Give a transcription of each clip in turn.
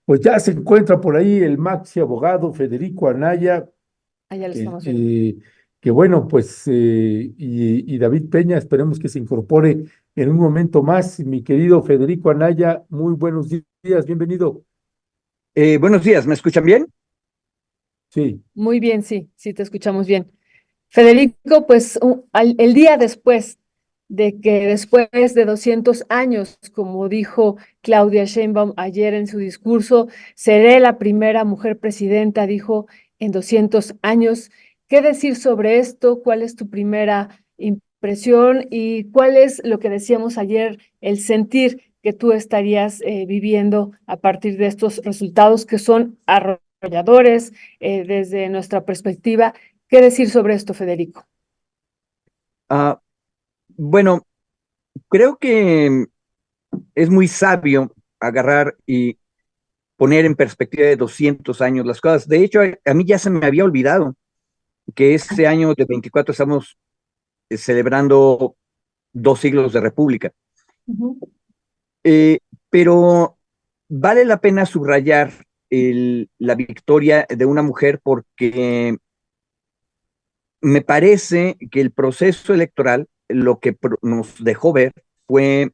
Pues ya se encuentra por ahí el maxi abogado Federico Anaya, Ah, ya lo que, estamos viendo. eh, que bueno, pues, y David Peña, esperemos que se incorpore en un momento más. Mi querido Federico Anaya, muy buenos días, bienvenido. Buenos días, ¿me escuchan bien? Sí, Muy bien, sí, sí, te escuchamos bien. Federico, pues el día después de que después de 200 años, como dijo Claudia Sheinbaum ayer en su discurso, seré la primera mujer presidenta, dijo, en 200 años. ¿Qué decir sobre esto? ¿Cuál es tu primera impresión y cuál es lo que decíamos ayer, el sentir que tú estarías viviendo a partir de estos resultados que son arrolladores desde nuestra perspectiva? ¿Qué decir sobre esto, Federico? Ah, bueno, creo que es muy sabio agarrar y poner en perspectiva de 200 años las cosas. De hecho, a mí ya se me había olvidado que este año de 24 estamos celebrando 2 siglos de república. Ujú. Eh, pero vale la pena subrayar la victoria de una mujer porque me parece que el proceso electoral lo que nos dejó ver fue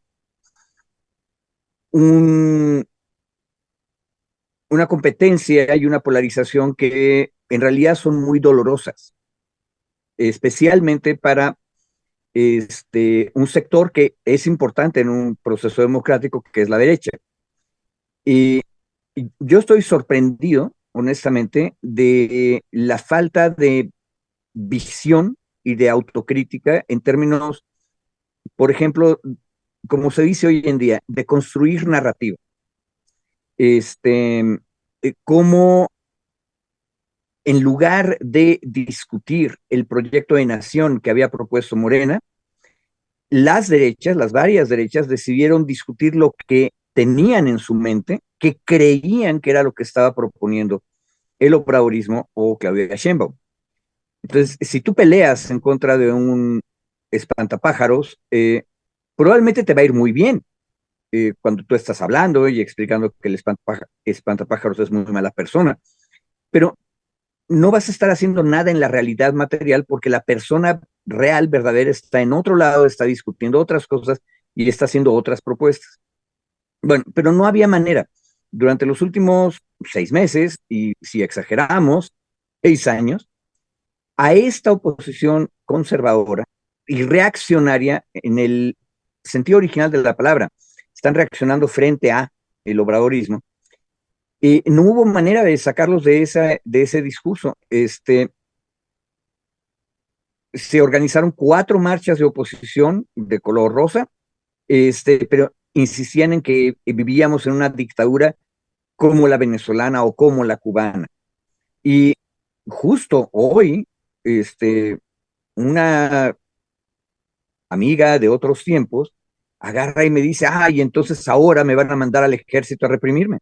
un, una competencia y una polarización que en realidad son muy dolorosas, especialmente para un sector que es importante en un proceso democrático, que es la derecha. Y, y yo estoy sorprendido, honestamente, de la falta de visión y de autocrítica en términos, por ejemplo, como se dice hoy en día, de construir narrativa. Este, cómo en lugar de discutir el proyecto de nación que había propuesto Morena, las derechas, las varias derechas, decidieron discutir lo que tenían en su mente, que creían que era lo que estaba proponiendo el obradorismo o Claudia Sheinbaum. Entonces, si tú peleas en contra de un espantapájaros, probablemente te va a ir muy bien cuando tú estás hablando y explicando que el espantapájaros es muy mala persona, pero no vas a estar haciendo nada en la realidad material porque la persona real, verdadera, está en otro lado, está discutiendo otras cosas y está haciendo otras propuestas. Bueno, pero no había manera. Durante los últimos 6 meses, y si exageramos, 6 años, a esta oposición conservadora y reaccionaria en el sentido original de la palabra, están reaccionando frente a el obradorismo. Y no hubo manera de sacarlos de ese discurso. Se organizaron 4 marchas de oposición de color rosa, pero insistían en que vivíamos en una dictadura como la venezolana o como la cubana. Y justo hoy, una amiga de otros tiempos agarra y me dice, ay, entonces ahora me van a mandar al ejército a reprimirme.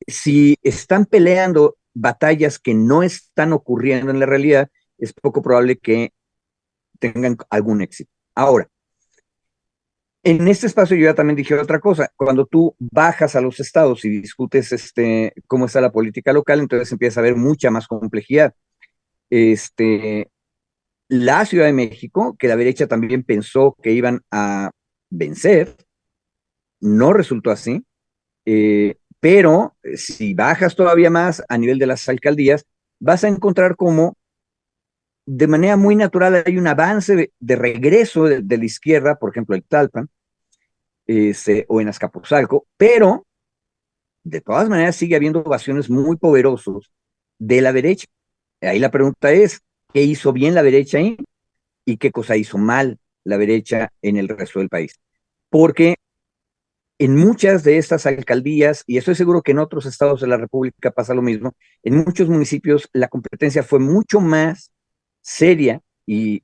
Si están peleando batallas que no están ocurriendo en la realidad, es poco probable que tengan algún éxito. Ahora, en este espacio yo ya también dije otra cosa. Cuando tú bajas a los estados y discutes cómo está la política local, entonces empieza a haber mucha más complejidad. Este, la Ciudad de México, que la derecha también pensó que iban a vencer, no resultó así. Pero si bajas todavía más a nivel de las alcaldías, vas a encontrar como de manera muy natural hay un avance de regreso de la izquierda, por ejemplo, el Talpan, o en Azcapotzalco, pero de todas maneras sigue habiendo ovaciones muy poderosos de la derecha. Ahí la pregunta es, ¿qué hizo bien la derecha ahí y qué cosa hizo mal la derecha en el resto del país? Porque en muchas de estas alcaldías, y estoy seguro que en otros estados de la República pasa lo mismo, en muchos municipios la competencia fue mucho más seria y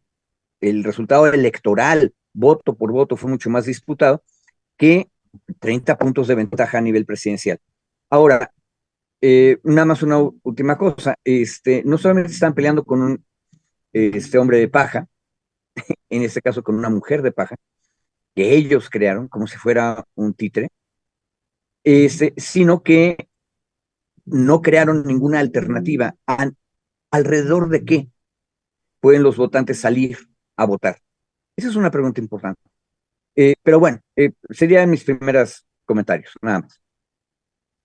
el resultado electoral, voto por voto, fue mucho más disputado que 30 puntos de ventaja a nivel presidencial. Ahora, nada más una última cosa, no solamente están peleando con este hombre de paja, en este caso con una mujer de paja, que ellos crearon como si fuera un títere, sino que no crearon ninguna alternativa. ¿Alrededor de qué pueden los votantes salir a votar? Esa es una pregunta importante. Pero bueno, serían mis primeros comentarios, nada más.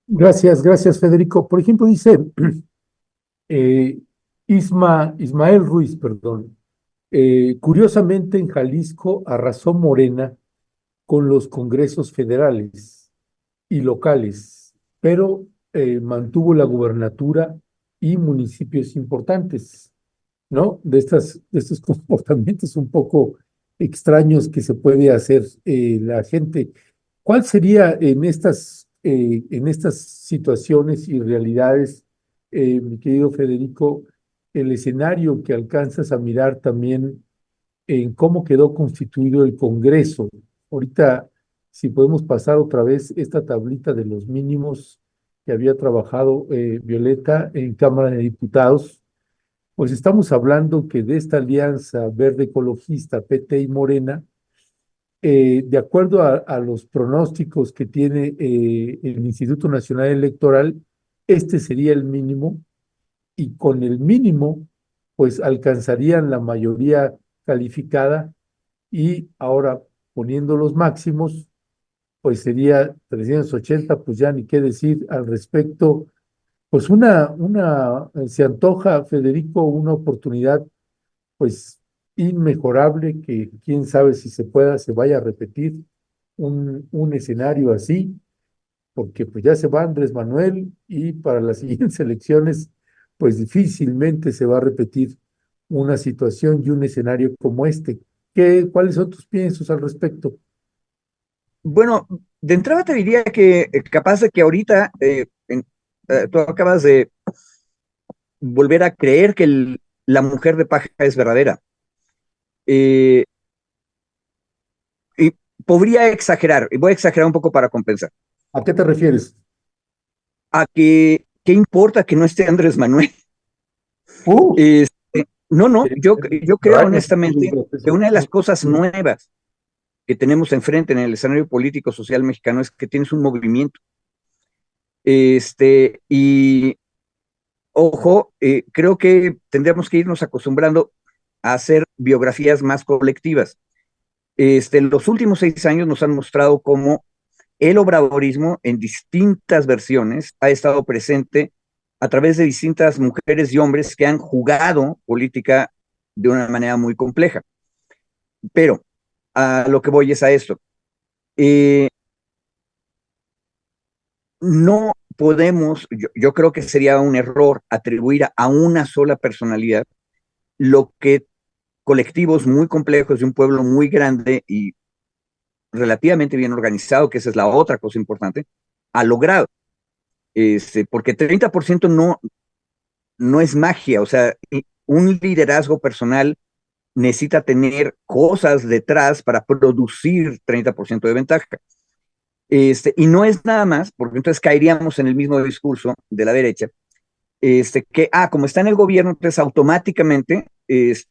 Gracias, Federico. Por ejemplo, dice eh, Ismael Ruiz, perdón. Curiosamente, en Jalisco arrasó Morena con los congresos federales y locales, pero mantuvo la gubernatura y municipios importantes, ¿no? De estos comportamientos un poco extraños que se puede hacer la gente. ¿Cuál sería en estas situaciones y realidades, mi querido Federico, el escenario que alcanzas a mirar también en cómo quedó constituido el Congreso? Ahorita, si podemos pasar otra vez esta tablita de los mínimos que había trabajado Violeta en Cámara de Diputados, pues estamos hablando que de esta alianza verde ecologista, PT y Morena, de acuerdo a los pronósticos que tiene el Instituto Nacional Electoral, este sería el mínimo y con el mínimo, pues alcanzarían la mayoría calificada y ahora poniendo los máximos, pues sería 380, pues ya ni qué decir al respecto. Pues se antoja, Federico, una oportunidad pues inmejorable que quién sabe si se vaya a repetir un escenario así, porque pues ya se va Andrés Manuel y para las siguientes elecciones pues difícilmente se va a repetir una situación y un escenario como este. ¿Cuáles son tus piensos al respecto? Bueno, de entrada te diría que capaz de que ahorita tú acabas de volver a creer que la mujer de paja es verdadera. Eh, y podría exagerar, y voy a exagerar un poco para compensar, ¿A qué te refieres? a que, ¿qué importa que no esté Andrés Manuel? Uh, No, no, que yo creo extraño todo el honestamente que proceso. una de las cosas nuevas que tenemos enfrente en el escenario político social mexicano es que tienes un movimiento. Y ojo, creo que tendríamos que irnos acostumbrando a hacer biografías más colectivas. Los últimos 6 años nos han mostrado cómo el obradorismo en distintas versiones ha estado presente a través de distintas mujeres y hombres que han jugado política de una manera muy compleja. Pero a lo que voy es a esto. Eh, no podemos, yo creo que sería un error atribuir a una sola personalidad lo que colectivos muy complejos de un pueblo muy grande y relativamente bien organizado, que esa es la otra cosa importante, ha logrado. Porque 30% no es magia, o sea, un liderazgo personal necesita tener cosas detrás para producir 30% de ventaja. Y no es nada más, porque entonces caeríamos en el mismo discurso de la derecha, como está en el gobierno, entonces automáticamente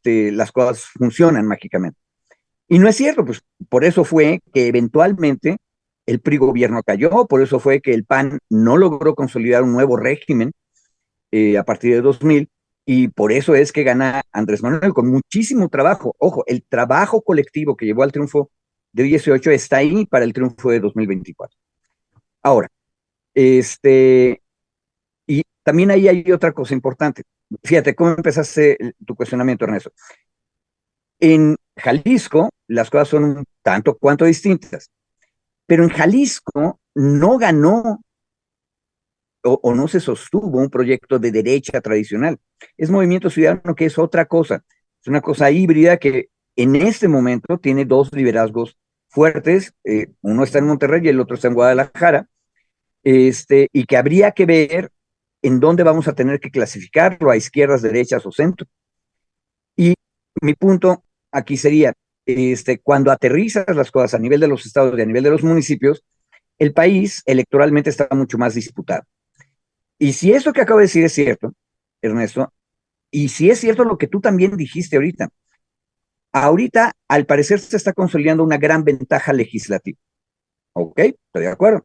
las cosas funcionan mágicamente. Y no es cierto, pues por eso fue que eventualmente el PRI gobierno cayó, por eso fue que el PAN no logró consolidar un nuevo régimen a partir de 2000, y por eso es que gana Andrés Manuel con muchísimo trabajo. Ojo, el trabajo colectivo que llevó al triunfo de 18 está ahí para el triunfo de 2024. Ahora, y también ahí hay otra cosa importante. Fíjate cómo empezaste tu cuestionamiento, Ernesto. En Jalisco las cosas son un tanto cuanto distintas, pero en Jalisco no ganó o no se sostuvo un proyecto de derecha tradicional. Es Movimiento Ciudadano, que es otra cosa. Es una cosa híbrida que en este momento tiene dos liderazgos fuertes. Uno está en Monterrey y el otro está en Guadalajara. Y que habría que ver en dónde vamos a tener que clasificarlo, a izquierdas, derechas o centro. Y mi punto aquí sería, cuando aterrizas las cosas a nivel de los estados y a nivel de los municipios, el país electoralmente está mucho más disputado. Y si eso que acabo de decir es cierto, Ernesto, y si es cierto lo que tú también dijiste ahorita al parecer se está consolidando una gran ventaja legislativa. ¿Ok? Estoy de acuerdo.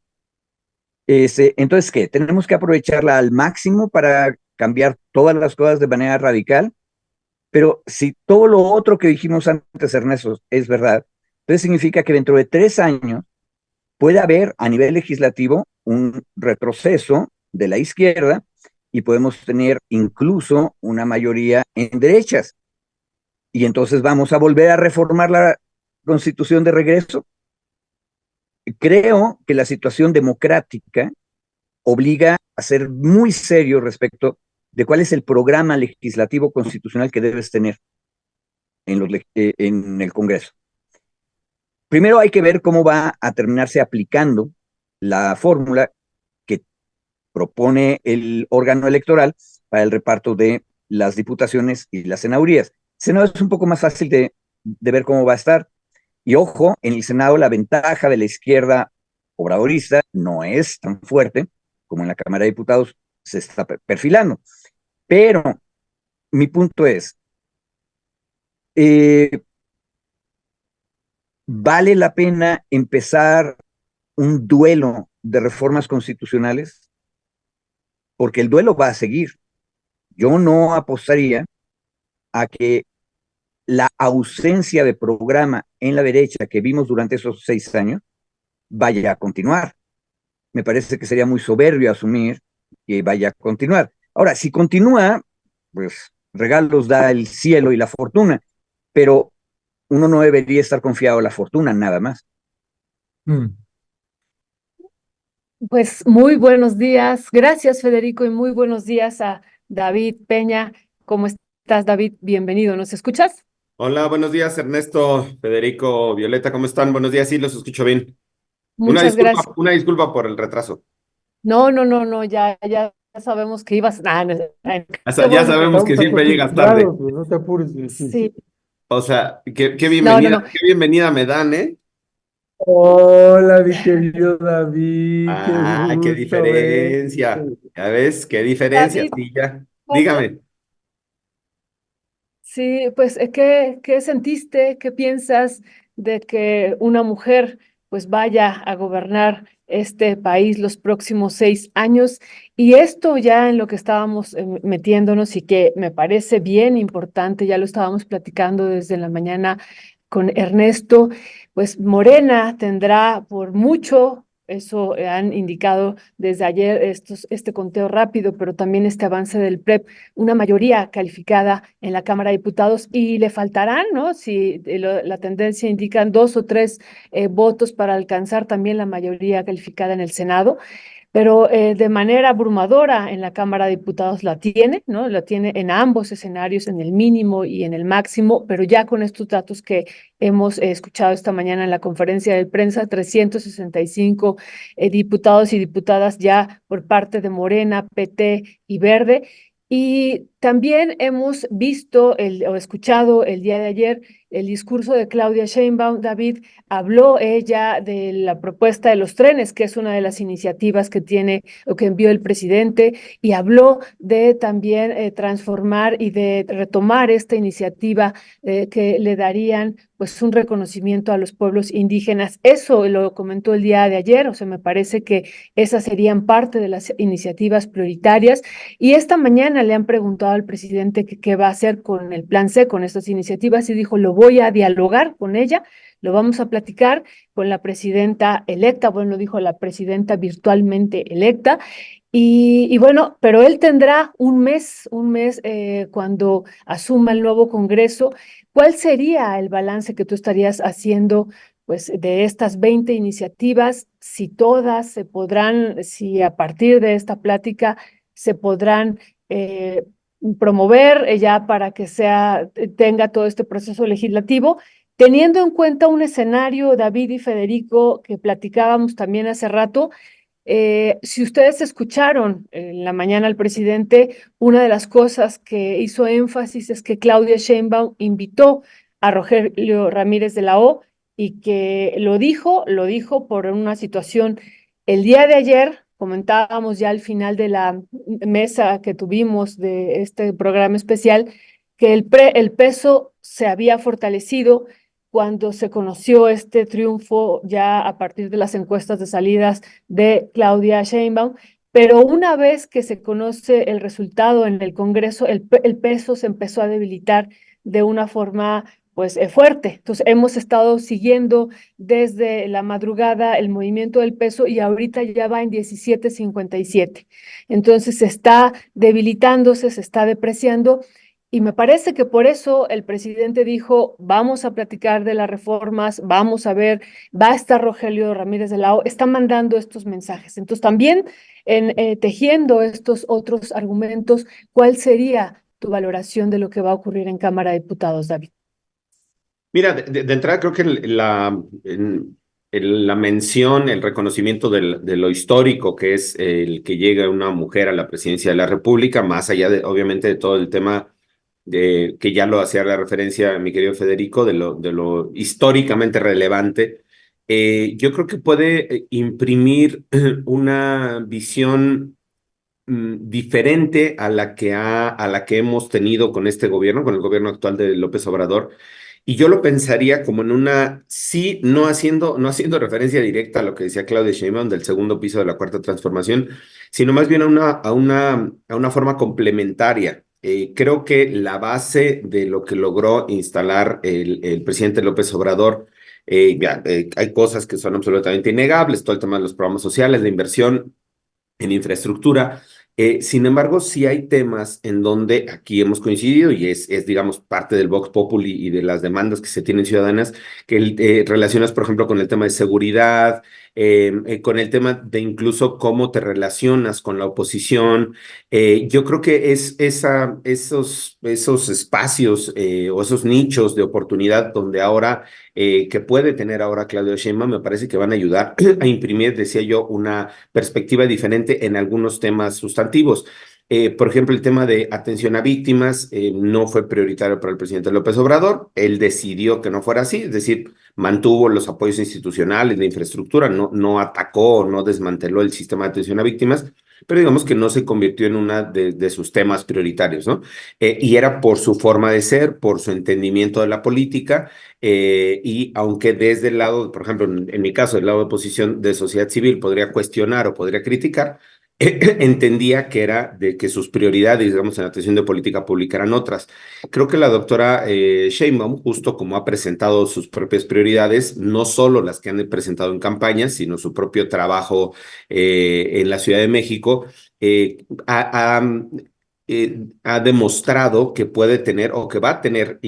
Entonces, ¿qué? Tenemos que aprovecharla al máximo para cambiar todas las cosas de manera radical, pero si todo lo otro que dijimos antes, Ernesto, es verdad, entonces significa que dentro de 3 años puede haber a nivel legislativo un retroceso de la izquierda y podemos tener incluso una mayoría en derechas. Y entonces vamos a volver a reformar la constitución de regreso. Creo que la situación democrática obliga a ser muy serio respecto de cuál es el programa legislativo constitucional que debes tener en el Congreso. Primero hay que ver cómo va a terminarse aplicando la fórmula que propone el órgano electoral para el reparto de las diputaciones y las senadurías. El Senado es un poco más fácil de ver cómo va a estar. Y ojo, en el Senado la ventaja de la izquierda obradorista no es tan fuerte como en la Cámara de Diputados se está perfilando. Pero mi punto es, eh, ¿vale la pena empezar un duelo de reformas constitucionales? Porque el duelo va a seguir. Yo no apostaría a que la ausencia de programa en la derecha que vimos durante esos 6 años vaya a continuar. Me parece que sería muy soberbio asumir que vaya a continuar. Ahora, si continúa, pues regalos da el cielo y la fortuna, pero uno no debería estar confiado en la fortuna, nada más. Mm. Pues muy buenos días. Gracias, Federico, y muy buenos días a David Peña. ¿Cómo estás, David? Bienvenido. ¿Nos escuchas? Hola, buenos días, Ernesto, Federico, Violeta, ¿cómo están? Buenos días, sí, los escucho bien. Muchas gracias. Una disculpa por el retraso. No, no, no, no, ya sabemos que ibas. No, qué Ya bueno que sabemos que Estamos siempre llegas tarde. acostumbrados, pero no te apures. Sí, sí, sí. sí. O sea, No, no, no. qué bienvenida me dan, ¿eh? Hola, mi querido David, qué Ah, qué gusto diferencia. verte. Ya ves, qué diferencia. David, Sí, ya. ¿cómo? Dígame. Sí, pues, ¿qué sentiste? ¿Qué piensas de que una mujer pues vaya a gobernar este país los próximos 6 años? Y esto ya en lo que estábamos metiéndonos y que me parece bien importante, ya lo estábamos platicando desde la mañana con Ernesto, pues Morena tendrá por mucho, eso han indicado desde ayer este conteo rápido, pero también este avance del PREP, una mayoría calificada en la Cámara de Diputados y le faltarán, ¿no? Si la tendencia indican 2 o 3 votos para alcanzar también la mayoría calificada en el Senado, pero de manera abrumadora en la Cámara de Diputados la tiene, ¿no? La tiene en ambos escenarios, en el mínimo y en el máximo, pero ya con estos datos que hemos escuchado esta mañana en la conferencia de prensa, 365 diputados y diputadas ya por parte de Morena, PT y Verde. Y también hemos visto o escuchado el día de ayer el discurso de Claudia Sheinbaum. David, habló ella de la propuesta de los trenes, que es una de las iniciativas que tiene o que envió el presidente, y habló de también transformar y de retomar esta iniciativa que le darían pues un reconocimiento a los pueblos indígenas. Eso lo comentó el día de ayer, o sea, me parece que esas serían parte de las iniciativas prioritarias. Y esta mañana le han preguntado al presidente qué va a hacer con el plan C, con estas iniciativas, y dijo, lo voy a dialogar con ella, lo vamos a platicar con la presidenta electa, bueno, dijo la presidenta virtualmente electa, y bueno, pero él tendrá un mes cuando asuma el nuevo Congreso. ¿Cuál sería el balance que tú estarías haciendo, pues, de estas 20 iniciativas? Si todas se podrán, si a partir de esta plática se podrán promover ya para que tenga todo este proceso legislativo, teniendo en cuenta un escenario, David y Federico, que platicábamos también hace rato. Si ustedes escucharon en la mañana al presidente, una de las cosas que hizo énfasis es que Claudia Sheinbaum invitó a Rogelio Ramírez de la O y que lo dijo por una situación. El día de ayer, comentábamos ya al final de la mesa que tuvimos de este programa especial, que el peso se había fortalecido cuando se conoció este triunfo ya a partir de las encuestas de salidas de Claudia Sheinbaum, pero una vez que se conoce el resultado en el Congreso, el peso se empezó a debilitar de una forma pues fuerte. Entonces hemos estado siguiendo desde la madrugada el movimiento del peso y ahorita ya va en 17.57. Entonces se está debilitándose, se está depreciando. Y me parece que por eso el presidente dijo, vamos a platicar de las reformas, vamos a ver, va a estar Rogelio Ramírez de la O, está mandando estos mensajes. Entonces también tejiendo estos otros argumentos, ¿cuál sería tu valoración de lo que va a ocurrir en Cámara de Diputados, David? Mira, de entrada creo que la mención, el reconocimiento de lo histórico que es el que llegue una mujer a la presidencia de la República, más allá de, obviamente, de todo el tema de que ya lo hacía la referencia mi querido Federico, de lo históricamente relevante, yo creo que puede imprimir una visión diferente a la que hemos tenido con este gobierno, con el gobierno actual de López Obrador. Y yo lo pensaría como en una, sí, no haciendo referencia directa a lo que decía Claudia Sheinbaum del segundo piso de la Cuarta Transformación, sino más bien a una forma complementaria. Creo que la base de lo que logró instalar el presidente López Obrador, hay cosas que son absolutamente innegables, todo el tema de los programas sociales, la inversión en infraestructura. Sin embargo, sí hay temas en donde aquí hemos coincidido y digamos, parte del Vox Populi y de las demandas que se tienen ciudadanas, que relacionas, por ejemplo, con el tema de seguridad, con el tema de incluso cómo te relacionas con la oposición. Yo creo que esos espacios o esos nichos de oportunidad donde ahora que puede tener ahora Claudio Sheinbaum, me parece que van a ayudar a imprimir, decía yo, una perspectiva diferente en algunos temas sustantivos. Por ejemplo, el tema de atención a víctimas no fue prioritario para el presidente López Obrador. Él decidió que no fuera así, es decir, mantuvo los apoyos institucionales, la infraestructura, no atacó, no desmanteló el sistema de atención a víctimas, pero digamos que no se convirtió en una de sus temas prioritarios, ¿no? Y era por su forma de ser, por su entendimiento de la política, y aunque desde el lado, por ejemplo, en mi caso, del lado de oposición de sociedad civil, podría cuestionar o podría criticar, entendía que era de que sus prioridades, digamos, en la atención de política pública eran otras. Creo que la doctora Sheinbaum, justo como ha presentado sus propias prioridades, no solo las que han presentado en campañas, sino su propio trabajo en la Ciudad de México, ha demostrado que puede tener o que va a tener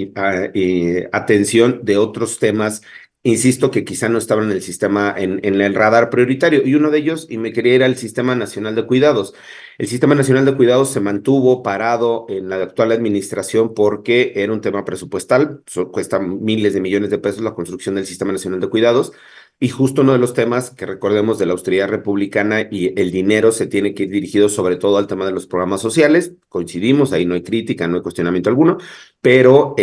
atención de otros temas, insisto, que quizá no estaban en el sistema, en el radar prioritario. Y uno de ellos, y me quería ir al Sistema Nacional de Cuidados. El Sistema Nacional de Cuidados se mantuvo parado en la actual administración porque era un tema presupuestal, cuesta miles de millones de pesos la construcción del Sistema Nacional de Cuidados. Y justo uno de los temas que recordemos de la austeridad republicana y el dinero se tiene que ir dirigido sobre todo al tema de los programas sociales. Coincidimos, ahí no hay crítica, no hay cuestionamiento alguno, pero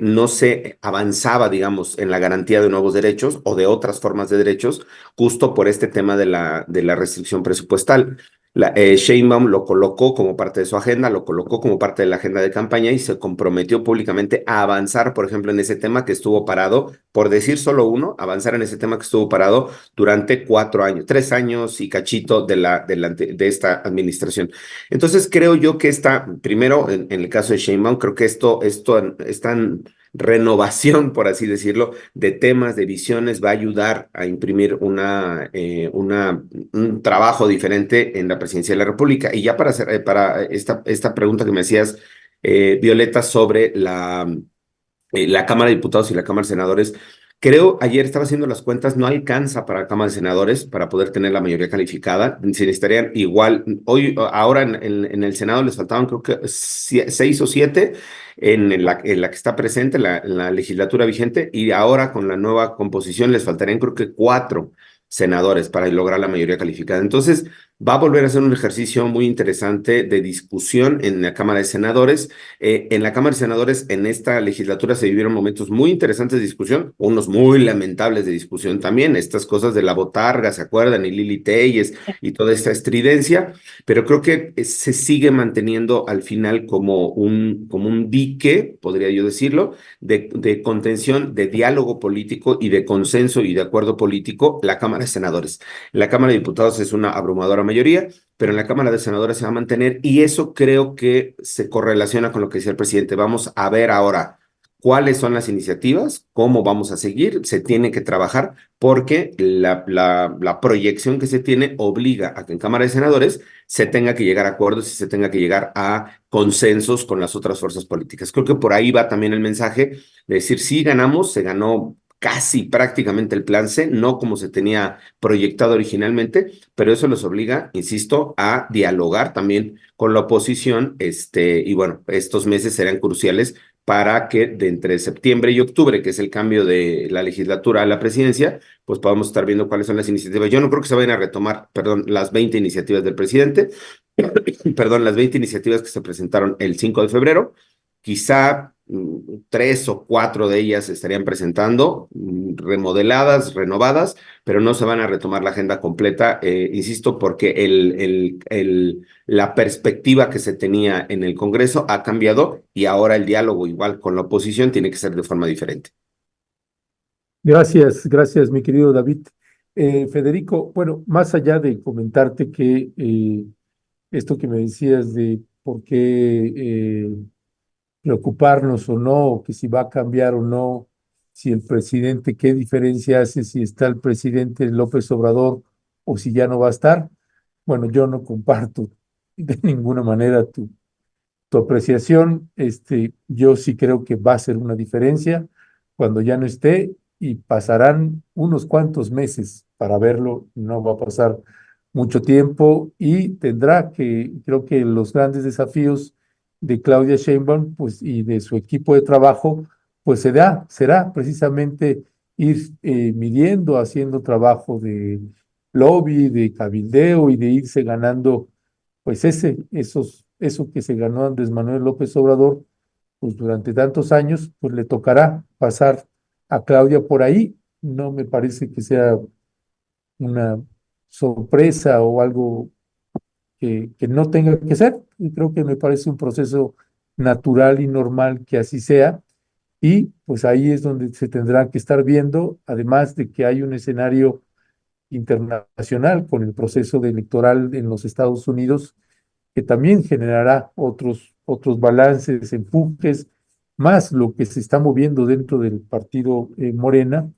no se avanzaba, digamos, en la garantía de nuevos derechos o de otras formas de derechos, justo por este tema de la restricción presupuestal. Sheinbaum lo colocó como parte de su agenda, lo colocó como parte de la agenda de campaña y se comprometió públicamente a avanzar, por ejemplo, en ese tema que estuvo parado, por decir solo uno, avanzar en ese tema que estuvo parado durante 4 años, 3 años y cachito de esta administración. Entonces, creo yo que primero, en el caso de Sheinbaum, creo que esto tan renovación, por así decirlo, de temas, de visiones, va a ayudar a imprimir un trabajo diferente en la presidencia de la República. Y ya para esta pregunta que me hacías, Violeta, sobre la Cámara de Diputados y la Cámara de Senadores, creo, ayer estaba haciendo las cuentas, no alcanza para la Cámara de Senadores para poder tener la mayoría calificada. Se necesitarían igual, ahora en el Senado les faltaban creo que 6 o 7 en la que está presente, la legislatura vigente, y ahora con la nueva composición les faltarían creo que 4 senadores para lograr la mayoría calificada. Entonces, va a volver a ser un ejercicio muy interesante de discusión en la Cámara de Senadores. En la Cámara de Senadores, en esta legislatura se vivieron momentos muy interesantes de discusión, unos muy lamentables de discusión también, estas cosas de la botarga, ¿se acuerdan? Y Lili Telles y toda esta estridencia, pero creo que se sigue manteniendo al final como un dique, podría yo decirlo, de contención, de diálogo político y de consenso y de acuerdo político, la Cámara de Senadores. La Cámara de Diputados es una abrumadora mayoría, pero en la Cámara de Senadores se va a mantener y eso creo que se correlaciona con lo que decía el presidente. Vamos a ver ahora cuáles son las iniciativas, cómo vamos a seguir, se tiene que trabajar porque la proyección que se tiene obliga a que en Cámara de Senadores se tenga que llegar a acuerdos y se tenga que llegar a consensos con las otras fuerzas políticas. Creo que por ahí va también el mensaje de decir, sí ganamos, se ganó casi prácticamente el plan C, no como se tenía proyectado originalmente, pero eso los obliga, insisto, a dialogar también con la oposición, y bueno, estos meses serán cruciales para que de entre septiembre y octubre, que es el cambio de la legislatura a la presidencia, pues podamos estar viendo cuáles son las iniciativas. Yo no creo que se vayan a retomar, perdón, las 20 iniciativas del presidente, perdón, las 20 iniciativas que se presentaron el 5 de febrero, quizá 3 o 4 de ellas se estarían presentando, remodeladas, renovadas, pero no se van a retomar la agenda completa, insisto, porque la perspectiva que se tenía en el Congreso ha cambiado y ahora el diálogo igual con la oposición tiene que ser de forma diferente. Gracias, gracias, mi querido David. Federico, bueno, más allá de comentarte que esto que me decías de por qué preocuparnos o no, que si va a cambiar o no, si el presidente, qué diferencia hace si está el presidente López Obrador o si ya no va a estar. Bueno, yo no comparto de ninguna manera tu apreciación. Yo sí creo que va a ser una diferencia cuando ya no esté y pasarán unos cuantos meses para verlo, no va a pasar mucho tiempo y tendrá que, creo que los grandes desafíos de Claudia Sheinbaum pues, y de su equipo de trabajo, pues será precisamente ir midiendo, haciendo trabajo de lobby, de cabildeo y de irse ganando pues eso que se ganó Andrés Manuel López Obrador, pues durante tantos años, pues le tocará pasar a Claudia por ahí. No me parece que sea una sorpresa o algo que no tenga que ser. Y creo que me parece un proceso natural y normal que así sea. Y pues ahí es donde se tendrá que estar viendo, además de que hay un escenario internacional con el proceso electoral en los Estados Unidos que también generará otros balances, empujes, más lo que se está moviendo dentro del partido Morena,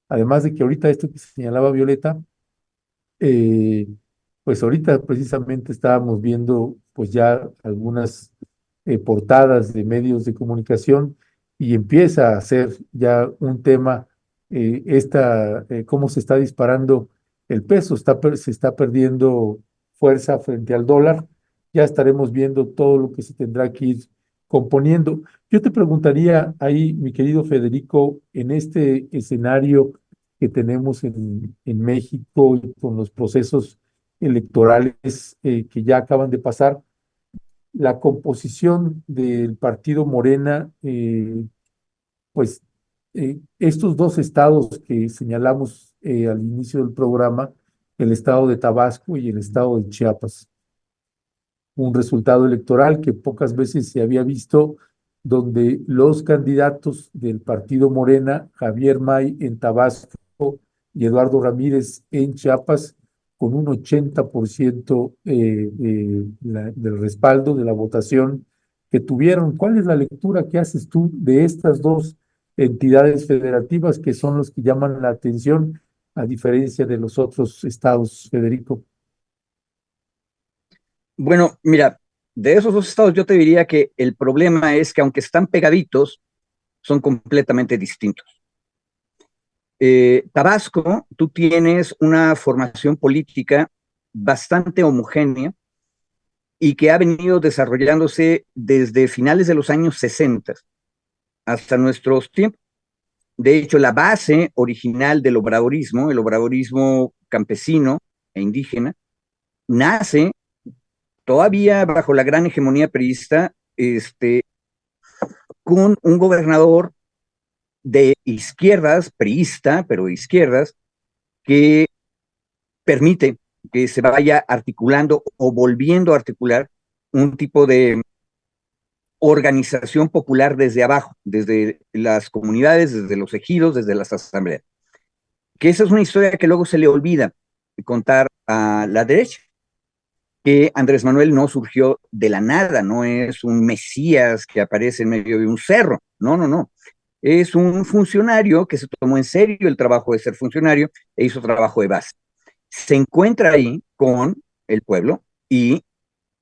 además de que ahorita esto que señalaba Violeta, eh, pues ahorita precisamente estábamos viendo pues ya algunas portadas de medios de comunicación y empieza a ser ya un tema cómo se está disparando el peso, se está perdiendo fuerza frente al dólar, ya estaremos viendo todo lo que se tendrá que ir componiendo. Yo te preguntaría ahí, mi querido Federico, en este escenario que tenemos en México y con los procesos electorales que ya acaban de pasar, la composición del partido Morena, pues estos dos estados que señalamos al inicio del programa, el estado de Tabasco y el estado de Chiapas, un resultado electoral que pocas veces se había visto, donde los candidatos del partido Morena, Javier May en Tabasco y Eduardo Ramírez en Chiapas, con un 80% del respaldo de la votación que tuvieron. ¿Cuál es la lectura que haces tú de estas dos entidades federativas que son los que llaman la atención, a diferencia de los otros estados, Federico? Bueno, mira, de esos dos estados yo te diría que el problema es que aunque están pegaditos, son completamente distintos. Tabasco, tú tienes una formación política bastante homogénea y que ha venido desarrollándose desde finales de los años 60 hasta nuestros tiempos. De hecho, la base original del obradorismo, el obradorismo campesino e indígena, nace todavía bajo la gran hegemonía priista, con un gobernador de izquierdas, priista, pero de izquierdas, que permite que se vaya articulando o volviendo a articular un tipo de organización popular desde abajo, desde las comunidades, desde los ejidos, desde las asambleas. Que esa es una historia que luego se le olvida contar a la derecha, que Andrés Manuel no surgió de la nada, no es un mesías que aparece en medio de un cerro, no, no, no. Es un funcionario que se tomó en serio el trabajo de ser funcionario e hizo trabajo de base. Se encuentra ahí con el pueblo y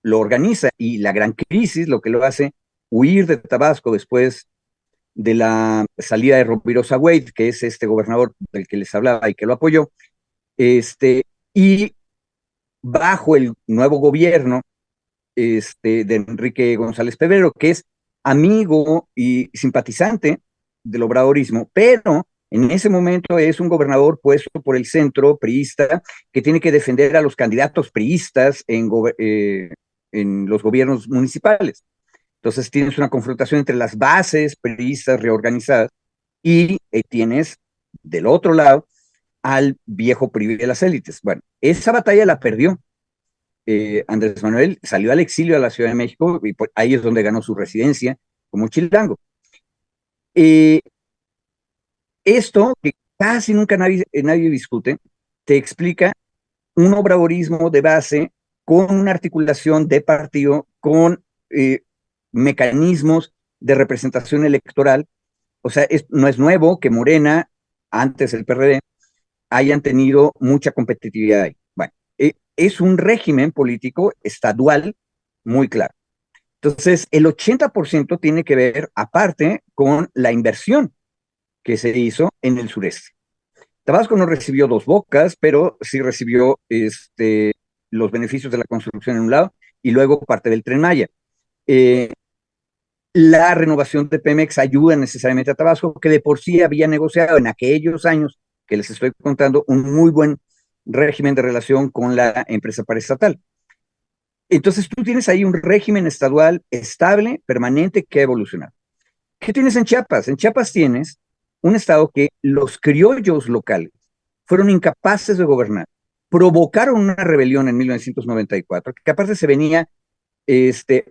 lo organiza, y la gran crisis lo que lo hace huir de Tabasco después de la salida de Rovirosa Wade, que es este gobernador del que les hablaba y que lo apoyó, y bajo el nuevo gobierno de Enrique González Pedrero, que es amigo y simpatizante del obradorismo, pero en ese momento es un gobernador puesto por el centro priista que tiene que defender a los candidatos priistas en los gobiernos municipales. Entonces tienes una confrontación entre las bases priistas reorganizadas y tienes del otro lado al viejo PRI de las élites. Bueno, esa batalla la perdió. Andrés Manuel salió al exilio a la Ciudad de México y ahí es donde ganó su residencia como chilango. Esto, que casi nunca nadie discute, te explica un obradorismo de base con una articulación de partido, con mecanismos de representación electoral. O sea, no es nuevo que Morena, antes el PRD, hayan tenido mucha competitividad ahí. Bueno, es un régimen político estadual muy claro. Entonces, el 80% tiene que ver, aparte, con la inversión que se hizo en el sureste. Tabasco no recibió Dos Bocas, pero sí recibió los beneficios de la construcción en un lado y luego parte del Tren Maya. La renovación de Pemex ayuda necesariamente a Tabasco, que de por sí había negociado en aquellos años que les estoy contando un muy buen régimen de relación con la empresa paraestatal. Entonces tú tienes ahí un régimen estadual estable, permanente, que ha evolucionado. ¿Qué tienes en Chiapas? En Chiapas tienes un estado que los criollos locales fueron incapaces de gobernar, provocaron una rebelión en 1994, que aparte se venía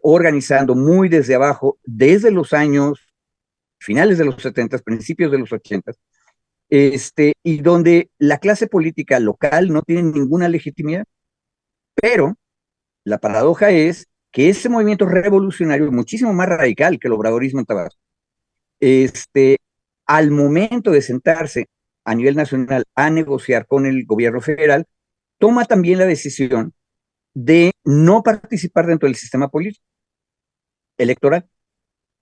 organizando muy desde abajo, desde los años finales de los 70, principios de los 80, y donde la clase política local no tiene ninguna legitimidad, pero la paradoja es que ese movimiento revolucionario, muchísimo más radical que el obradorismo en Tabasco, al momento de sentarse a nivel nacional a negociar con el gobierno federal, toma también la decisión de no participar dentro del sistema político electoral.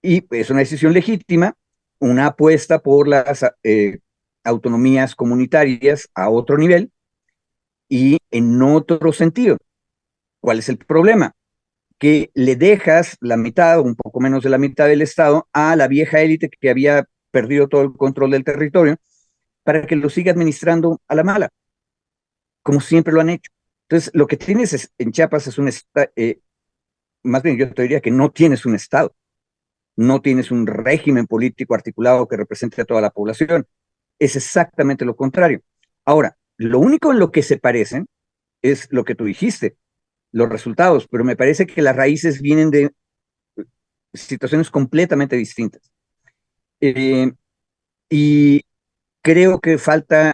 Y es una decisión legítima, una apuesta por las autonomías comunitarias a otro nivel y en otro sentido. ¿Cuál es el problema? Que le dejas la mitad, o un poco menos de la mitad del Estado, a la vieja élite que había perdido todo el control del territorio para que lo siga administrando a la mala, como siempre lo han hecho. Entonces, lo que tienes en Chiapas es más bien yo te diría que no tienes un Estado, no tienes un régimen político articulado que represente a toda la población. Es exactamente lo contrario. Ahora, lo único en lo que se parecen es lo que tú dijiste, los resultados, pero me parece que las raíces vienen de situaciones completamente distintas. Y creo que falta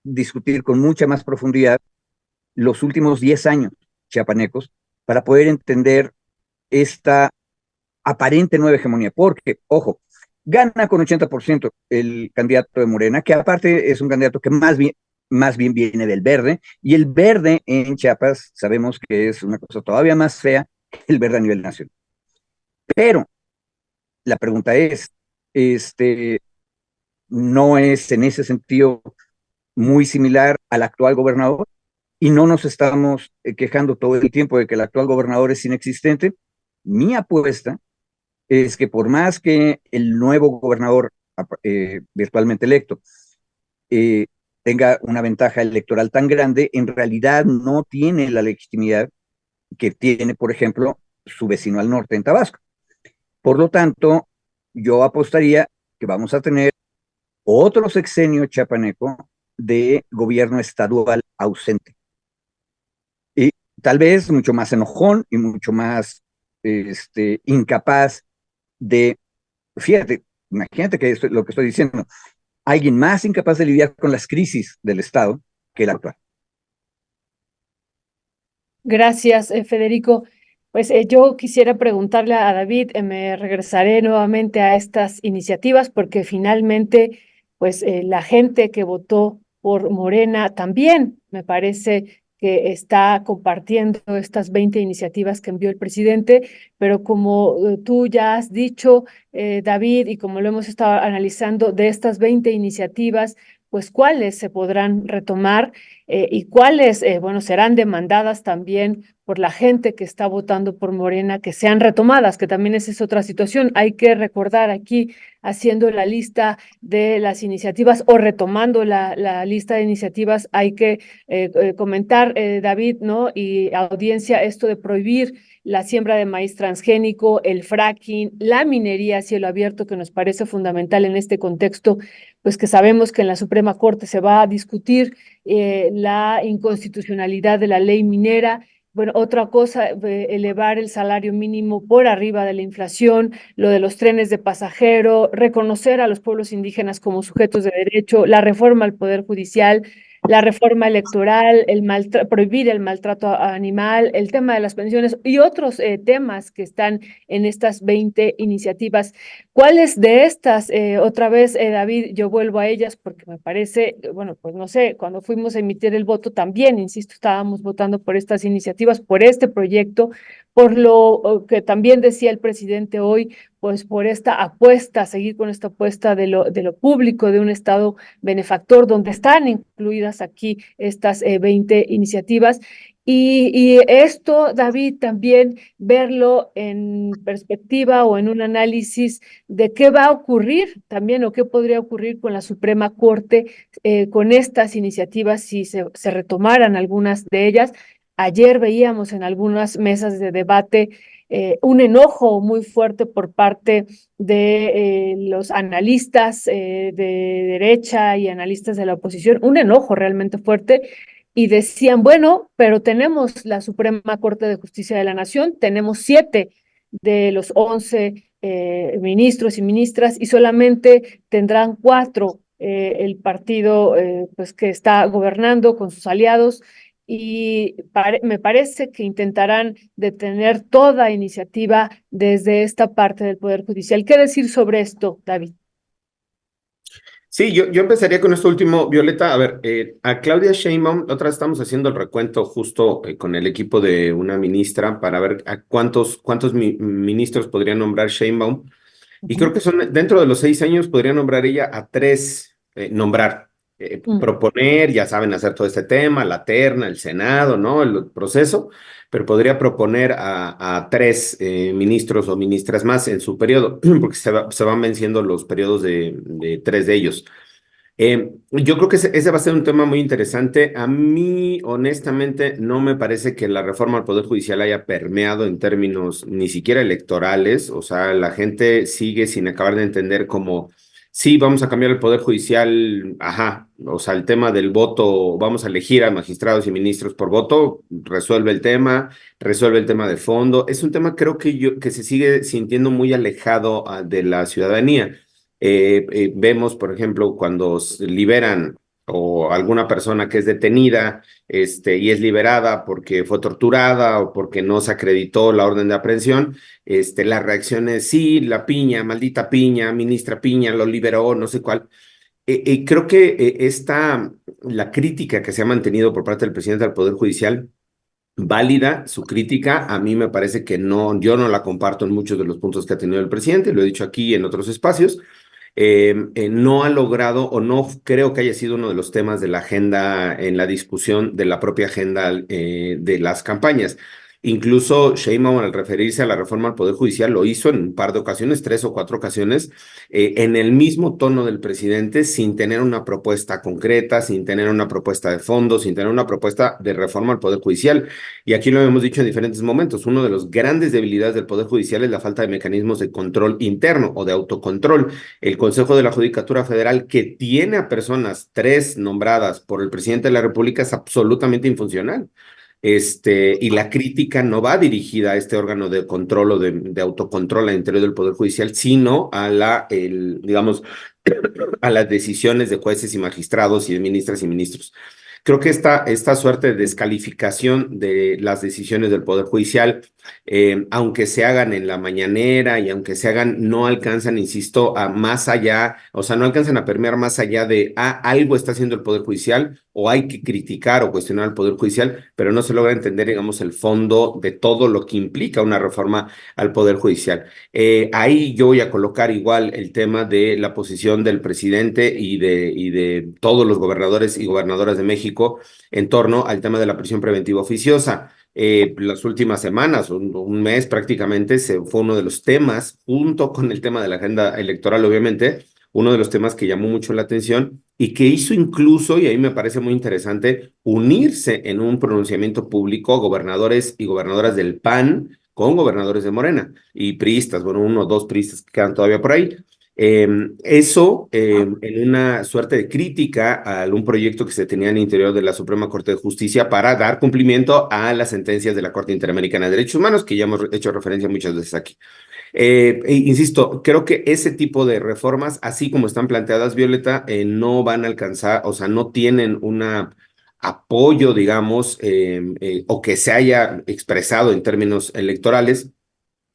discutir con mucha más profundidad los últimos 10 años chiapanecos para poder entender esta aparente nueva hegemonía, porque, ojo, gana con 80% el candidato de Morena, que aparte es un candidato que más bien viene del verde, y el verde en Chiapas sabemos que es una cosa todavía más fea que el verde a nivel nacional. Pero la pregunta es, ¿no es en ese sentido muy similar al actual gobernador? Y no nos estamos quejando todo el tiempo de que el actual gobernador es inexistente. Mi apuesta es que por más que el nuevo gobernador virtualmente electo tenga una ventaja electoral tan grande, en realidad no tiene la legitimidad que tiene, por ejemplo, su vecino al norte en Tabasco. Por lo tanto, yo apostaría que vamos a tener otro sexenio chapaneco de gobierno estadual ausente. Y tal vez mucho más enojón y mucho más incapaz de, fíjate, imagínate que esto, lo que estoy diciendo, alguien más incapaz de lidiar con las crisis del Estado que el actual. Gracias, Federico. Pues yo quisiera preguntarle a David, me regresaré nuevamente a estas iniciativas porque finalmente, pues la gente que votó por Morena también me parece que está compartiendo estas 20 iniciativas que envió el presidente, pero como tú ya has dicho, David, y como lo hemos estado analizando, de estas 20 iniciativas, pues cuáles se podrán retomar y cuáles, bueno, serán demandadas también por la gente que está votando por Morena, que sean retomadas, que también esa es otra situación. Hay que recordar aquí, haciendo la lista de las iniciativas o retomando la lista de iniciativas, hay que comentar, David, ¿no? Y audiencia, esto de prohibir la siembra de maíz transgénico, el fracking, la minería a cielo abierto, que nos parece fundamental en este contexto, pues que sabemos que en la Suprema Corte se va a discutir la inconstitucionalidad de la ley minera. Bueno, otra cosa, elevar el salario mínimo por arriba de la inflación, lo de los trenes de pasajero, reconocer a los pueblos indígenas como sujetos de derecho, la reforma al Poder Judicial, la reforma electoral, prohibir el maltrato animal, el tema de las pensiones y otros temas que están en estas 20 iniciativas. ¿Cuáles de estas, otra vez, David, yo vuelvo a ellas porque me parece, bueno, pues no sé, cuando fuimos a emitir el voto también, insisto, estábamos votando por estas iniciativas, por este proyecto, por lo que también decía el presidente hoy, pues por esta apuesta, seguir con esta apuesta de lo público, de un Estado benefactor, donde están incluidas aquí estas 20 iniciativas. Y esto, David, también verlo en perspectiva o en un análisis de qué va a ocurrir también o qué podría ocurrir con la Suprema Corte con estas iniciativas si se retomaran algunas de ellas. Ayer veíamos en algunas mesas de debate un enojo muy fuerte por parte de los analistas de derecha y analistas de la oposición, un enojo realmente fuerte, y decían, bueno, pero tenemos la Suprema Corte de Justicia de la Nación, tenemos 7 de los 11 ministros y ministras, y solamente tendrán 4 el partido pues que está gobernando con sus aliados, y me parece que intentarán detener toda iniciativa desde esta parte del Poder Judicial. ¿Qué decir sobre esto, David? Sí, yo empezaría con esto último, Violeta. A ver, a Claudia Sheinbaum, otra vez estamos haciendo el recuento justo con el equipo de una ministra para ver a cuántos ministros podría nombrar Sheinbaum. Y creo que son, dentro de los 6 años, podría nombrar ella a 3, nombrar, proponer, ya saben, hacer todo este tema, la terna, el Senado, ¿no? El proceso, pero podría proponer a 3 ministros o ministras más en su periodo, porque se van venciendo los periodos de 3 de ellos. Yo creo que ese va a ser un tema muy interesante. A mí, honestamente, no me parece que la reforma al Poder Judicial haya permeado en términos ni siquiera electorales. O sea, la gente sigue sin acabar de entender cómo, sí, vamos a cambiar el Poder Judicial, ajá, o sea, el tema del voto, vamos a elegir a magistrados y ministros por voto, resuelve el tema de fondo. Es un tema, creo que se sigue sintiendo muy alejado de la ciudadanía. Vemos, por ejemplo, cuando liberan o alguna persona que es detenida y es liberada porque fue torturada o porque no se acreditó la orden de aprehensión, la reacción es sí, la piña, maldita piña, ministra Piña lo liberó, no sé cuál. Creo que la crítica que se ha mantenido por parte del presidente al Poder Judicial, válida su crítica, a mí me parece que no, yo no la comparto en muchos de los puntos que ha tenido el presidente, lo he dicho aquí en otros espacios. No ha logrado o no creo que haya sido uno de los temas de la agenda en la discusión de la propia agenda de las campañas. Incluso Sheinbaum, al referirse a la reforma al Poder Judicial, lo hizo en un par de ocasiones, 3 o 4 ocasiones, en el mismo tono del presidente, sin tener una propuesta concreta, sin tener una propuesta de fondo, sin tener una propuesta de reforma al Poder Judicial. Y aquí lo hemos dicho en diferentes momentos, uno de los grandes debilidades del Poder Judicial es la falta de mecanismos de control interno o de autocontrol. El Consejo de la Judicatura Federal, que tiene a personas, 3 nombradas por el presidente de la República, es absolutamente infuncional. Y la crítica no va dirigida a este órgano de control o de autocontrol al interior del Poder Judicial, sino a digamos, a las decisiones de jueces y magistrados y de ministras y ministros. Creo que esta suerte de descalificación de las decisiones del Poder Judicial, aunque se hagan en la mañanera y aunque se hagan, no alcanzan, insisto, a más allá, o sea, no alcanzan a permear más allá de algo está haciendo el Poder Judicial o hay que criticar o cuestionar al Poder Judicial, pero no se logra entender, digamos, el fondo de todo lo que implica una reforma al Poder Judicial. Ahí yo voy a colocar igual el tema de la posición del presidente y de todos los gobernadores y gobernadoras de México en torno al tema de la prisión preventiva oficiosa. Las últimas semanas, un mes prácticamente, fue uno de los temas, junto con el tema de la agenda electoral, obviamente, uno de los temas que llamó mucho la atención y que hizo incluso, y ahí me parece muy interesante, unirse en un pronunciamiento público gobernadores y gobernadoras del PAN con gobernadores de Morena y priistas, bueno, 1 o 2 priistas que quedan todavía por ahí. Eso en una suerte de crítica a algún proyecto que se tenía en el interior de la Suprema Corte de Justicia para dar cumplimiento a las sentencias de la Corte Interamericana de Derechos Humanos, que ya hemos hecho referencia muchas veces aquí. Insisto, creo que ese tipo de reformas, así como están planteadas, Violeta, no van a alcanzar, o sea, no tienen una apoyo, digamos, o que se haya expresado en términos electorales.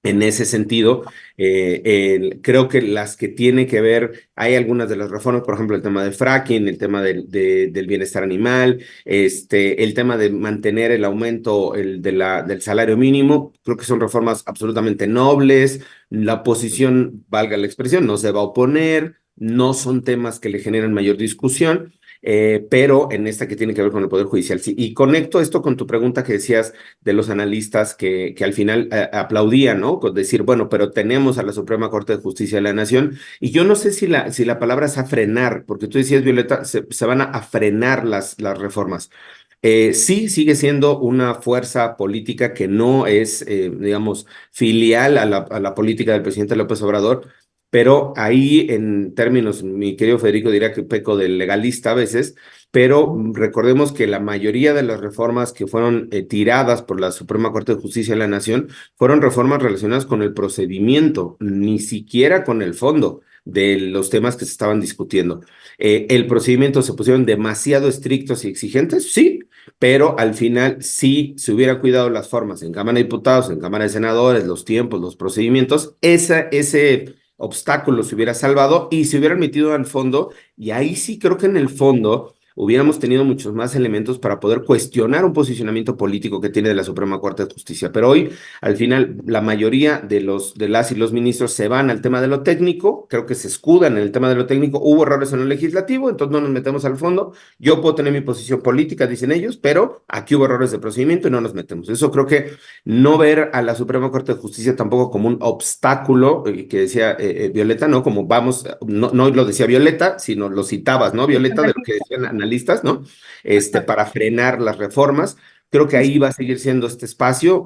En ese sentido, creo que las que tienen que ver, hay algunas de las reformas, por ejemplo, el tema del fracking, el tema del bienestar animal, el tema de mantener el aumento del salario mínimo, creo que son reformas absolutamente nobles, la oposición, valga la expresión, no se va a oponer, no son temas que le generan mayor discusión. Pero en esta que tiene que ver con el Poder Judicial. Sí, y conecto esto con tu pregunta que decías de los analistas que al final aplaudían, ¿no? Con decir, bueno, pero tenemos a la Suprema Corte de Justicia de la Nación, y yo no sé si la palabra es a frenar, porque tú decías, Violeta, se van a frenar las reformas. Sí, sigue siendo una fuerza política que no es, digamos, filial a la política del presidente López Obrador, pero ahí en términos, mi querido Federico diría que peco de legalista a veces, pero recordemos que la mayoría de las reformas que fueron tiradas por la Suprema Corte de Justicia de la Nación fueron reformas relacionadas con el procedimiento, ni siquiera con el fondo de los temas que se estaban discutiendo. ¿El procedimiento se pusieron demasiado estrictos y exigentes? Sí, pero al final sí se hubiera cuidado las formas en Cámara de Diputados, en Cámara de Senadores, los tiempos, los procedimientos, ese obstáculo se hubiera salvado y se hubiera metido al fondo, y ahí sí creo que en el fondo hubiéramos tenido muchos más elementos para poder cuestionar un posicionamiento político que tiene la Suprema Corte de Justicia. Pero hoy, al final, la mayoría de las y los ministros se van al tema de lo técnico, creo que se escudan en el tema de lo técnico, hubo errores en lo legislativo, entonces no nos metemos al fondo, yo puedo tener mi posición política, dicen ellos, pero aquí hubo errores de procedimiento y no nos metemos. Eso creo que no ver a la Suprema Corte de Justicia tampoco como un obstáculo, que decía Violeta, ¿no? Como vamos, no lo decía Violeta, sino lo citabas, ¿no, Violeta? De lo que decían analistas, ¿no? Para frenar las reformas. Creo que ahí va a seguir siendo este espacio.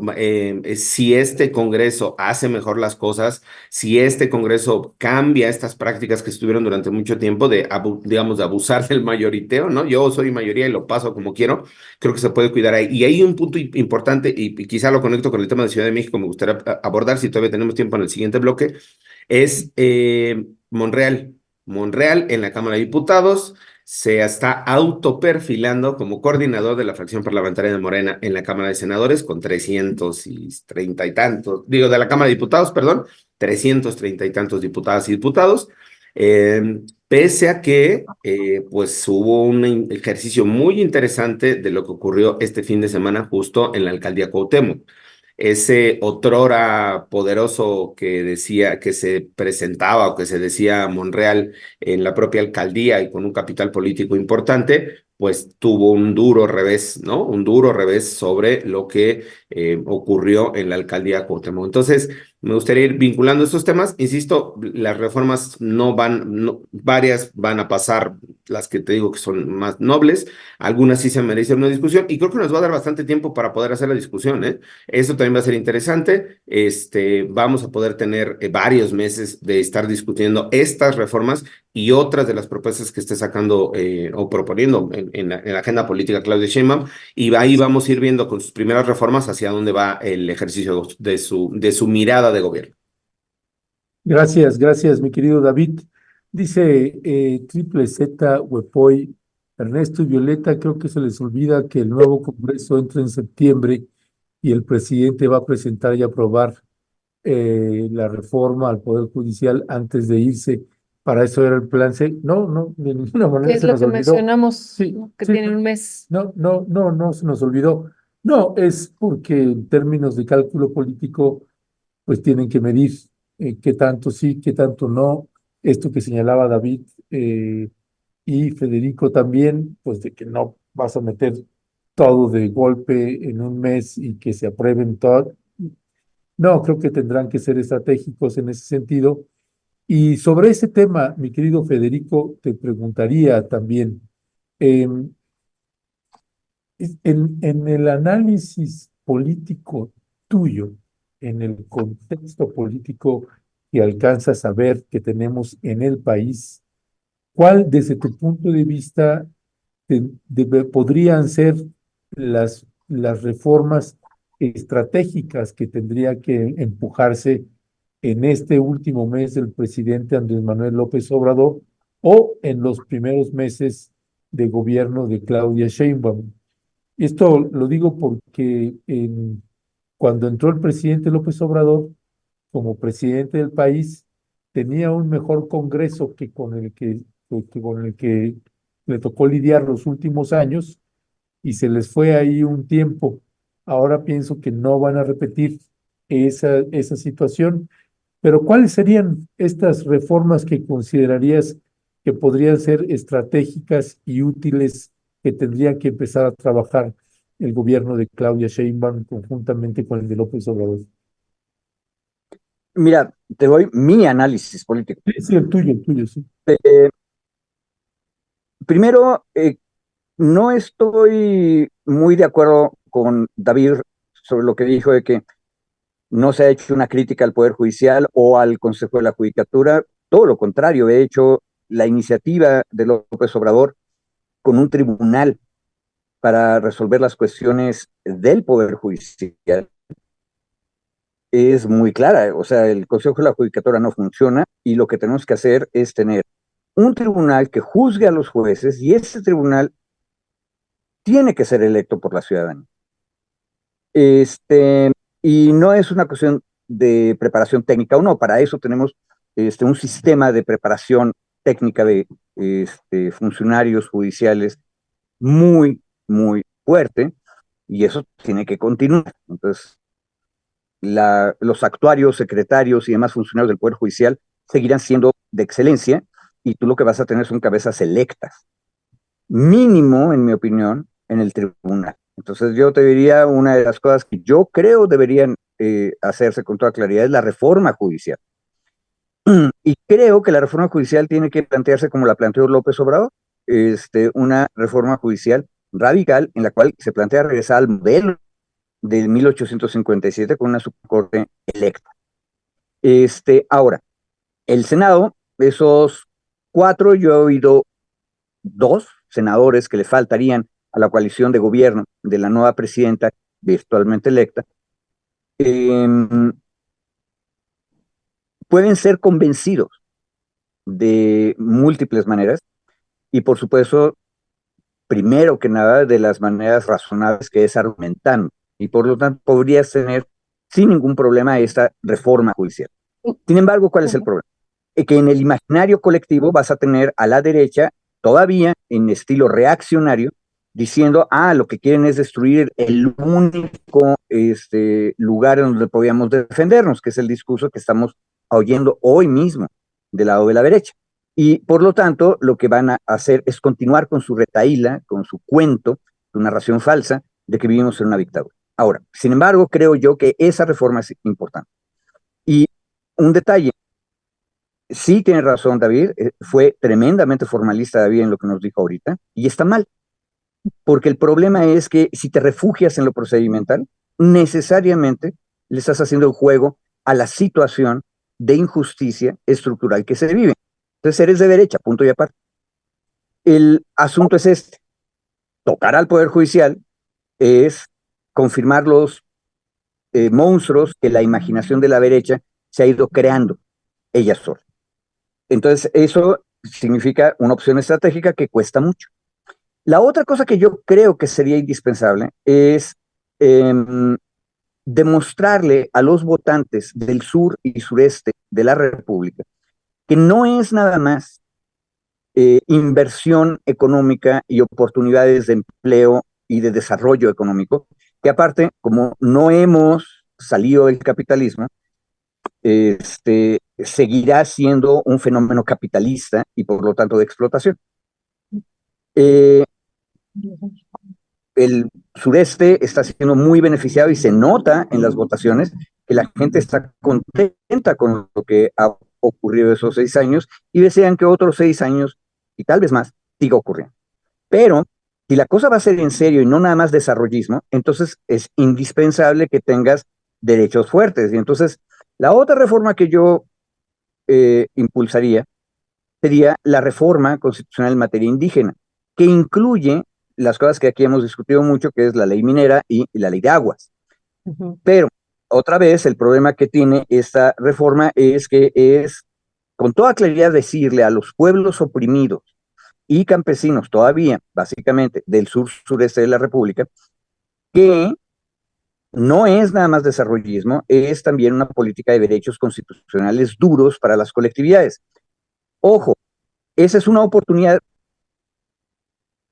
Si este Congreso hace mejor las cosas, si este Congreso cambia estas prácticas que estuvieron durante mucho tiempo digamos, de abusar del mayoriteo, ¿no? Yo soy mayoría y lo paso como quiero, creo que se puede cuidar ahí. Y hay un punto importante, y quizá lo conecto con el tema de Ciudad de México, me gustaría abordar, si todavía tenemos tiempo en el siguiente bloque, es Monreal. Monreal en la Cámara de Diputados se está autoperfilando como coordinador de la fracción parlamentaria de Morena en la Cámara de Senadores con 330 y tantos, digo, de la Cámara de Diputados, perdón, 330 y tantos diputadas y diputados, pese a que pues hubo un ejercicio muy interesante de lo que ocurrió este fin de semana justo en la alcaldía Cuauhtémoc. Ese otrora poderoso que decía, que se presentaba o que se decía Monreal en la propia alcaldía y con un capital político importante, pues tuvo un duro revés, ¿no? Un duro revés sobre lo que ocurrió en la alcaldía Cuauhtémoc. Entonces, me gustaría ir vinculando estos temas. Insisto, las reformas varias van a pasar, las que te digo que son más nobles, algunas sí se merecen una discusión y creo que nos va a dar bastante tiempo para poder hacer la discusión, ¿eh? Eso también va a ser interesante. Vamos a poder tener varios meses de estar discutiendo estas reformas y otras de las propuestas que esté sacando o proponiendo en la agenda política Claudia Sheinbaum, y ahí vamos a ir viendo con sus primeras reformas hacia dónde va el ejercicio de su mirada de gobierno. Gracias, gracias, mi querido David. Dice Triple Z, Huepoy, Ernesto y Violeta, creo que se les olvida que el nuevo Congreso entra en septiembre y el presidente va a presentar y aprobar la reforma al Poder Judicial antes de irse. Para eso era el plan C. No, no, de ninguna Que manera es se lo nos que olvidó. mencionamos, Sí, ¿no? Que sí, tienen un mes. no, no, no, no se nos olvidó. No, es porque en términos de cálculo político, pues tienen que medir qué tanto sí, qué tanto no. Esto que señalaba David y Federico también, pues de que no vas a meter todo de golpe en un mes y que se aprueben todo. No, creo que tendrán que ser estratégicos en ese sentido. Y sobre ese tema, mi querido Federico, te preguntaría también, em, en el análisis político tuyo, en el contexto político que alcanzas a ver que tenemos en el país, ¿cuál desde tu punto de vista podrían ser las reformas estratégicas que tendría que empujarse en este último mes del presidente Andrés Manuel López Obrador o en los primeros meses de gobierno de Claudia Sheinbaum? Esto lo digo porque cuando entró el presidente López Obrador como presidente del país, tenía un mejor Congreso que con el que le tocó lidiar los últimos años y se les fue ahí un tiempo. Ahora pienso que no van a repetir esa situación, pero ¿cuáles serían estas reformas que considerarías que podrían ser estratégicas y útiles que tendría que empezar a trabajar el gobierno de Claudia Sheinbaum conjuntamente con el de López Obrador? Mira, te doy mi análisis político. Sí, sí, el tuyo, sí. Primero, no estoy muy de acuerdo con David sobre lo que dijo de que no se ha hecho una crítica al Poder Judicial o al Consejo de la Judicatura. Todo lo contrario, he hecho la iniciativa de López Obrador con un tribunal para resolver las cuestiones del Poder Judicial. Es muy clara, o sea, el Consejo de la Judicatura no funciona y lo que tenemos que hacer es tener un tribunal que juzgue a los jueces y ese tribunal tiene que ser electo por la ciudadanía. Y no es una cuestión de preparación técnica o no, para eso tenemos un sistema de preparación técnica de funcionarios judiciales muy, muy fuerte y eso tiene que continuar. Entonces, los actuarios, secretarios y demás funcionarios del Poder Judicial seguirán siendo de excelencia y tú lo que vas a tener son cabezas electas, mínimo, en mi opinión, en el tribunal. Entonces yo te diría, una de las cosas que yo creo deberían hacerse con toda claridad es la reforma judicial. Y creo que la reforma judicial tiene que plantearse como la planteó López Obrador, una reforma judicial radical en la cual se plantea regresar al modelo de 1857 con una Suprema Corte electa. Ahora, el Senado, esos 4, yo he oído 2 senadores que le faltarían a la coalición de gobierno de la nueva presidenta virtualmente electa, pueden ser convencidos de múltiples maneras y por supuesto, primero que nada, de las maneras razonables que es argumentando y por lo tanto podrías tener sin ningún problema esta reforma judicial. Sin embargo, ¿cuál es el problema? Que en el imaginario colectivo vas a tener a la derecha todavía en estilo reaccionario diciendo, lo que quieren es destruir el único lugar en donde podíamos defendernos, que es el discurso que estamos oyendo hoy mismo del lado de la derecha. Y por lo tanto, lo que van a hacer es continuar con su retahíla, con su cuento, su narración falsa de que vivimos en una dictadura. Ahora, sin embargo, creo yo que esa reforma es importante. Y un detalle, sí tiene razón David, fue tremendamente formalista David en lo que nos dijo ahorita, y está mal, porque el problema es que si te refugias en lo procedimental, necesariamente le estás haciendo el juego a la situación de injusticia estructural que se vive. Entonces eres de derecha, punto y aparte. El asunto es este, tocar al Poder Judicial es confirmar los monstruos que la imaginación de la derecha se ha ido creando ella sola. Entonces, eso significa una opción estratégica que cuesta mucho. La otra cosa que yo creo que sería indispensable es demostrarle a los votantes del sur y sureste de la República que no es nada más inversión económica y oportunidades de empleo y de desarrollo económico, que aparte, como no hemos salido del capitalismo, seguirá siendo un fenómeno capitalista y por lo tanto de explotación. El sureste está siendo muy beneficiado y se nota en las votaciones que la gente está contenta con lo que ha ocurrido esos 6 años y desean que otros 6 años y tal vez más siga ocurriendo. Pero si la cosa va a ser en serio y no nada más desarrollismo, entonces es indispensable que tengas derechos fuertes. Y entonces la otra reforma que yo impulsaría sería la reforma constitucional en materia indígena, que incluye las cosas que aquí hemos discutido mucho, que es la ley minera y la ley de aguas. Pero otra vez el problema que tiene esta reforma es que es con toda claridad decirle a los pueblos oprimidos y campesinos todavía, básicamente, del sur-sureste de la República, que no es nada más desarrollismo, es también una política de derechos constitucionales duros para las colectividades. Ojo, esa es una oportunidad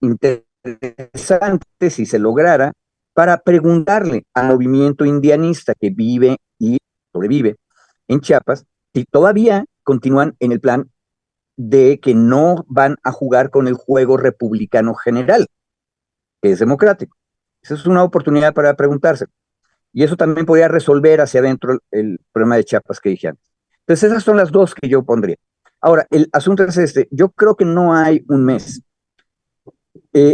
interesante, si se lograra, para preguntarle al movimiento indianista que vive y sobrevive en Chiapas si todavía continúan en el plan de que no van a jugar con el juego republicano general, que es democrático. Esa es una oportunidad para preguntarse. Y eso también podría resolver hacia adentro el problema de Chiapas que dije antes. Entonces esas son las dos que yo pondría. Ahora, el asunto es este, yo creo que no hay un mes.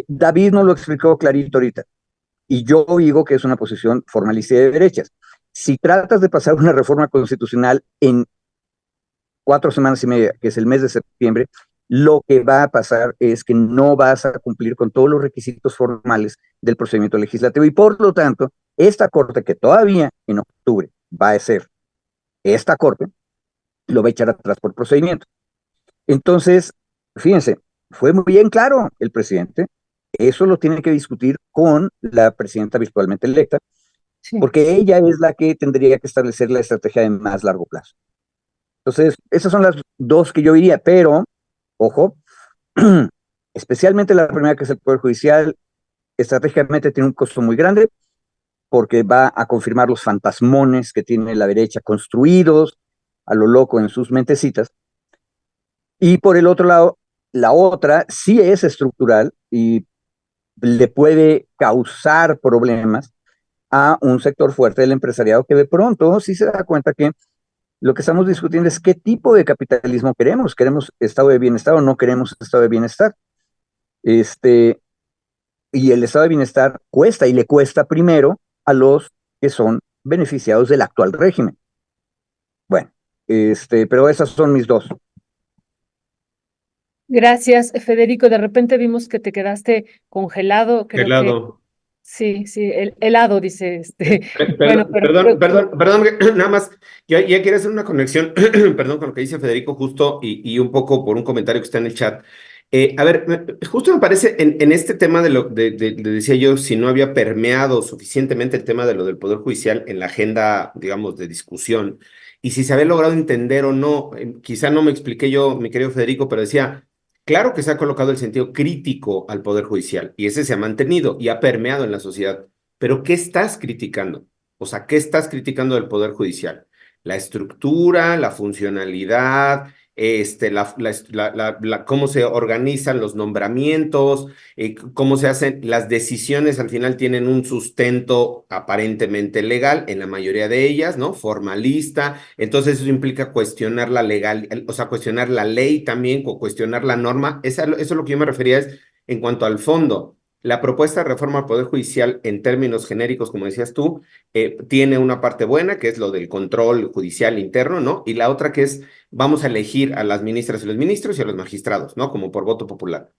David nos lo explicó clarito ahorita, y yo digo que es una posición formalista de derechas. Si tratas de pasar una reforma constitucional en 4 semanas y media, que es el mes de septiembre, lo que va a pasar es que no vas a cumplir con todos los requisitos formales del procedimiento legislativo y por lo tanto, esta corte que todavía en octubre va a ser esta corte, lo va a echar atrás por procedimiento. Entonces, fíjense, fue muy bien claro el presidente, eso lo tiene que discutir con la presidenta virtualmente electa, Sí. porque ella es la que tendría que establecer la estrategia de más largo plazo. Entonces, esas son las dos que yo diría, pero, ojo, especialmente la primera, que es el Poder Judicial, estratégicamente tiene un costo muy grande, porque va a confirmar los fantasmones que tiene la derecha construidos a lo loco en sus mentecitas. Y por el otro lado, la otra sí es estructural y le puede causar problemas a un sector fuerte del empresariado que de pronto sí se da cuenta que lo que estamos discutiendo es qué tipo de capitalismo queremos. ¿Queremos estado de bienestar o no queremos estado de bienestar? Y el estado de bienestar cuesta y le cuesta primero a los que son beneficiados del actual régimen. Bueno, pero esas son mis dos. Gracias, Federico. De repente vimos que te quedaste congelado, creo que Helado. sí, el helado, dice Bueno, pero Perdón, nada más, yo ya quería hacer una conexión, perdón, con lo que dice Federico justo y un poco por un comentario que está en el chat. A ver, justo me parece en este tema decía yo, si no había permeado suficientemente el tema de lo del Poder Judicial en la agenda, digamos, de discusión, y si se había logrado entender o no, quizá no me expliqué yo, mi querido Federico, pero decía, claro que se ha colocado el sentido crítico al Poder Judicial y ese se ha mantenido y ha permeado en la sociedad. Pero ¿qué estás criticando? O sea, ¿qué estás criticando del Poder Judicial? La estructura, la funcionalidad, cómo se organizan los nombramientos, cómo se hacen, las decisiones al final tienen un sustento aparentemente legal en la mayoría de ellas, ¿no? Formalista, entonces eso implica cuestionar la legal, o sea, cuestionar la ley también, cuestionar la norma, eso es lo que yo me refería es en cuanto al fondo. La propuesta de reforma al Poder Judicial, en términos genéricos, como decías tú, tiene una parte buena, que es lo del control judicial interno, ¿no? Y la otra que es, vamos a elegir a las ministras y los ministros y a los magistrados, ¿no? Como por voto popular.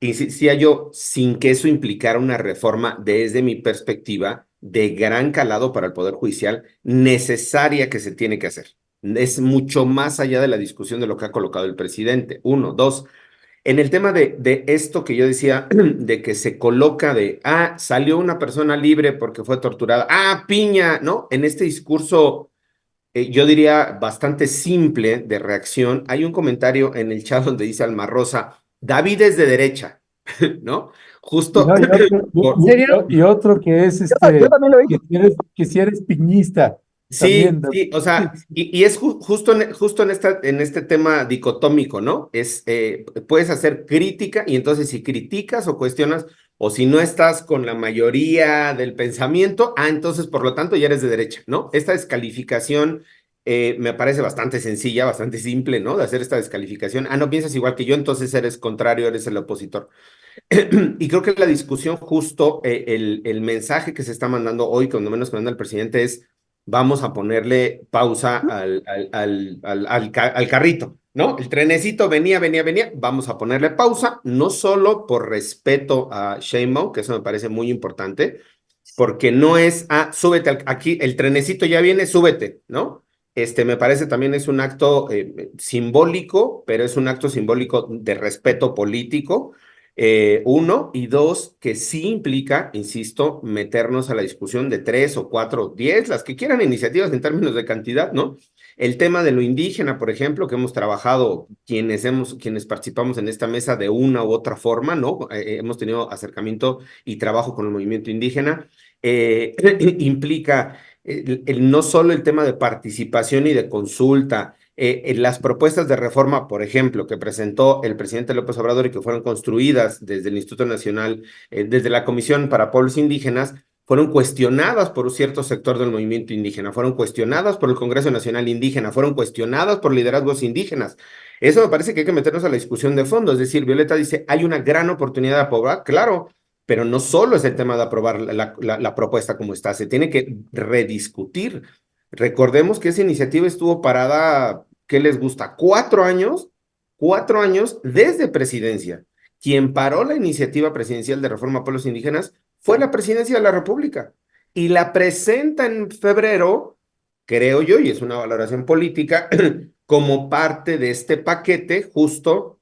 Insistía yo, sin que eso implicara una reforma, desde mi perspectiva, de gran calado para el Poder Judicial, necesaria que se tiene que hacer. Es mucho más allá de la discusión de lo que ha colocado el presidente. Uno, dos, en el tema de esto que yo decía, de que se coloca salió una persona libre porque fue torturada, piña, ¿no? En este discurso, yo diría bastante simple de reacción, hay un comentario en el chat donde dice Alma Rosa, David es de derecha, ¿no? Y, Justo. no, ¿En serio? y otro que es Yo también lo dije. que si eres piñista Sí, también. sí, o sea, y es justo en este tema dicotómico, ¿no? Puedes hacer crítica y entonces si criticas o cuestionas o si no estás con la mayoría del pensamiento, entonces por lo tanto ya eres de derecha, ¿no? Esta descalificación me parece bastante sencilla, bastante simple, ¿no? De hacer esta descalificación. No piensas igual que yo, entonces eres contrario, eres el opositor. Y creo que la discusión justo, el mensaje que se está mandando hoy, cuando menos que manda el presidente, es vamos a ponerle pausa al carrito, ¿no? El trenecito venía, vamos a ponerle pausa, no solo por respeto a Sheinbaum, que eso me parece muy importante, porque no es, súbete aquí, el trenecito ya viene, súbete, ¿no? Me parece también es un acto simbólico, pero es un acto simbólico de respeto político, uno, y dos, que sí implica, insisto, meternos a la discusión de 3 o 4 o 10, las que quieran iniciativas en términos de cantidad, ¿no? El tema de lo indígena, por ejemplo, que hemos trabajado quienes participamos en esta mesa de una u otra forma, ¿no? Hemos tenido acercamiento y trabajo con el movimiento indígena, implica no solo el tema de participación y de consulta, en las propuestas de reforma, por ejemplo, que presentó el presidente López Obrador y que fueron construidas desde el Instituto Nacional, desde la Comisión para Pueblos Indígenas, fueron cuestionadas por un cierto sector del movimiento indígena, fueron cuestionadas por el Congreso Nacional Indígena, fueron cuestionadas por liderazgos indígenas. Eso me parece que hay que meternos a la discusión de fondo, es decir, Violeta dice, hay una gran oportunidad de aprobar, claro, pero no solo es el tema de aprobar la propuesta como está, se tiene que rediscutir. Recordemos que esa iniciativa estuvo parada, ¿qué les gusta? 4 años, 4 años desde presidencia. Quien paró la iniciativa presidencial de reforma a pueblos indígenas fue la presidencia de la República y la presenta en febrero, creo yo, y es una valoración política, como parte de este paquete justo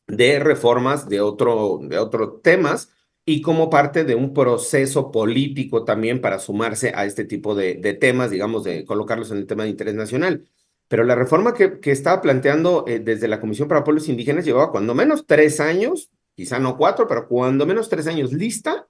de reformas de otros temas y como parte de un proceso político también para sumarse a este tipo de temas, digamos, de colocarlos en el tema de interés nacional. Pero la reforma que estaba planteando desde la Comisión para Pueblos Indígenas llevaba cuando menos 3 años, quizá no 4, pero cuando menos 3 años lista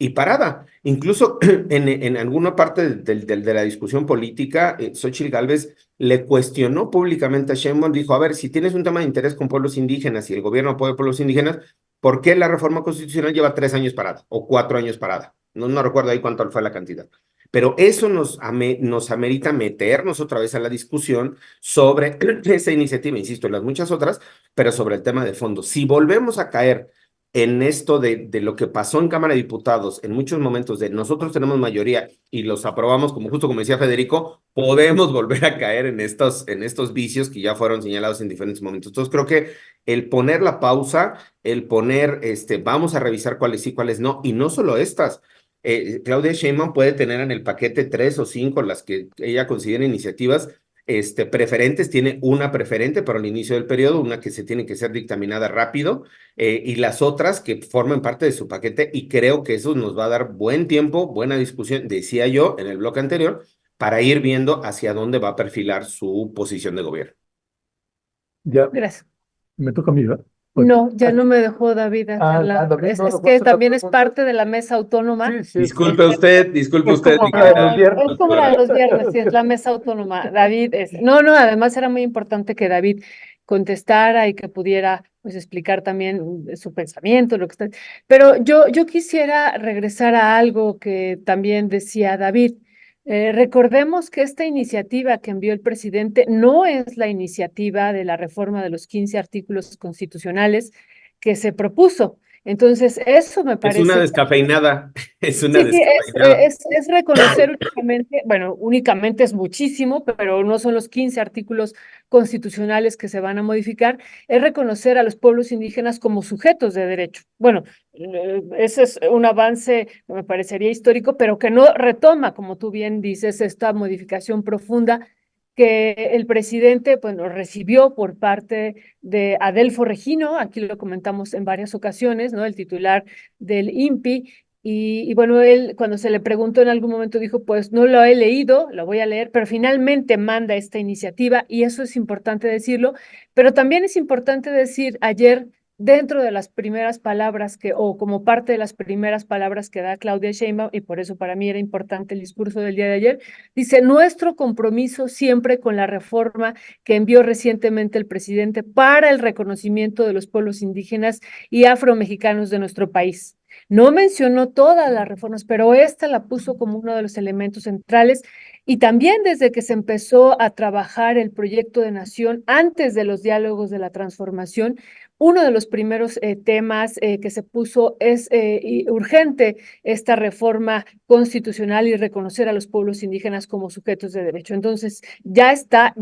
y parada. Incluso en alguna parte de la discusión política, Xóchitl Gálvez le cuestionó públicamente a Sheinbaum, dijo, a ver, si tienes un tema de interés con pueblos indígenas y el gobierno apoya a pueblos indígenas, ¿por qué la reforma constitucional lleva 3 años parada o 4 años parada? No recuerdo ahí cuánto fue la cantidad. Pero eso nos amerita meternos otra vez a la discusión sobre esa iniciativa, insisto, y las muchas otras, pero sobre el tema de fondo. Si volvemos a caer en esto de lo que pasó en Cámara de Diputados, en muchos momentos de nosotros tenemos mayoría y los aprobamos, como decía Federico, podemos volver a caer en estos vicios que ya fueron señalados en diferentes momentos. Entonces creo que el poner la pausa, el poner, vamos a revisar cuáles sí, cuáles no, y no solo estas. Claudia Sheinbaum puede tener en el paquete 3 o 5 las que ella considera iniciativas preferentes, tiene una preferente para el inicio del periodo, una que se tiene que ser dictaminada rápido, y las otras que formen parte de su paquete, y creo que eso nos va a dar buen tiempo, buena discusión, decía yo en el bloque anterior, para ir viendo hacia dónde va a perfilar su posición de gobierno. Ya, Gracias. me toca a mí, ¿verdad? No, ya no me dejó David hacerla. David, Es no, no, que no, también es no, parte de la mesa autónoma. sí. Disculpe usted, Es como mi la de los querida viernes. Es como la de los viernes, sí, es la mesa autónoma. David es. No, además era muy importante que David contestara y que pudiera pues explicar también su pensamiento, lo que está. Pero yo quisiera regresar a algo que también decía David. Recordemos que esta iniciativa que envió el presidente no es la iniciativa de la reforma de los 15 artículos constitucionales que se propuso. Entonces, eso me Es una parece. descafeinada, es una Sí, sí, descafeinada. es reconocer únicamente, bueno, únicamente es muchísimo, pero no son los 15 artículos constitucionales que se van a modificar, es reconocer a los pueblos indígenas como sujetos de derecho. Bueno, ese es un avance que me parecería histórico, pero que no retoma, como tú bien dices, esta modificación profunda que el presidente, bueno, recibió por parte de Adelfo Regino, aquí lo comentamos en varias ocasiones, ¿no? El titular del INPI, y bueno, él cuando se le preguntó en algún momento dijo, pues no lo he leído, lo voy a leer, pero finalmente manda esta iniciativa y eso es importante decirlo, pero también es importante decir ayer, dentro de las primeras palabras o como parte de las primeras palabras que da Claudia Sheinbaum, y por eso para mí era importante el discurso del día de ayer, dice, nuestro compromiso siempre con la reforma que envió recientemente el presidente para el reconocimiento de los pueblos indígenas y afromexicanos de nuestro país. No mencionó todas las reformas, pero esta la puso como uno de los elementos centrales y también desde que se empezó a trabajar el proyecto de nación antes de los diálogos de la transformación, uno de los primeros temas que se puso es urgente esta reforma constitucional y reconocer a los pueblos indígenas como sujetos de derecho. Entonces, ya está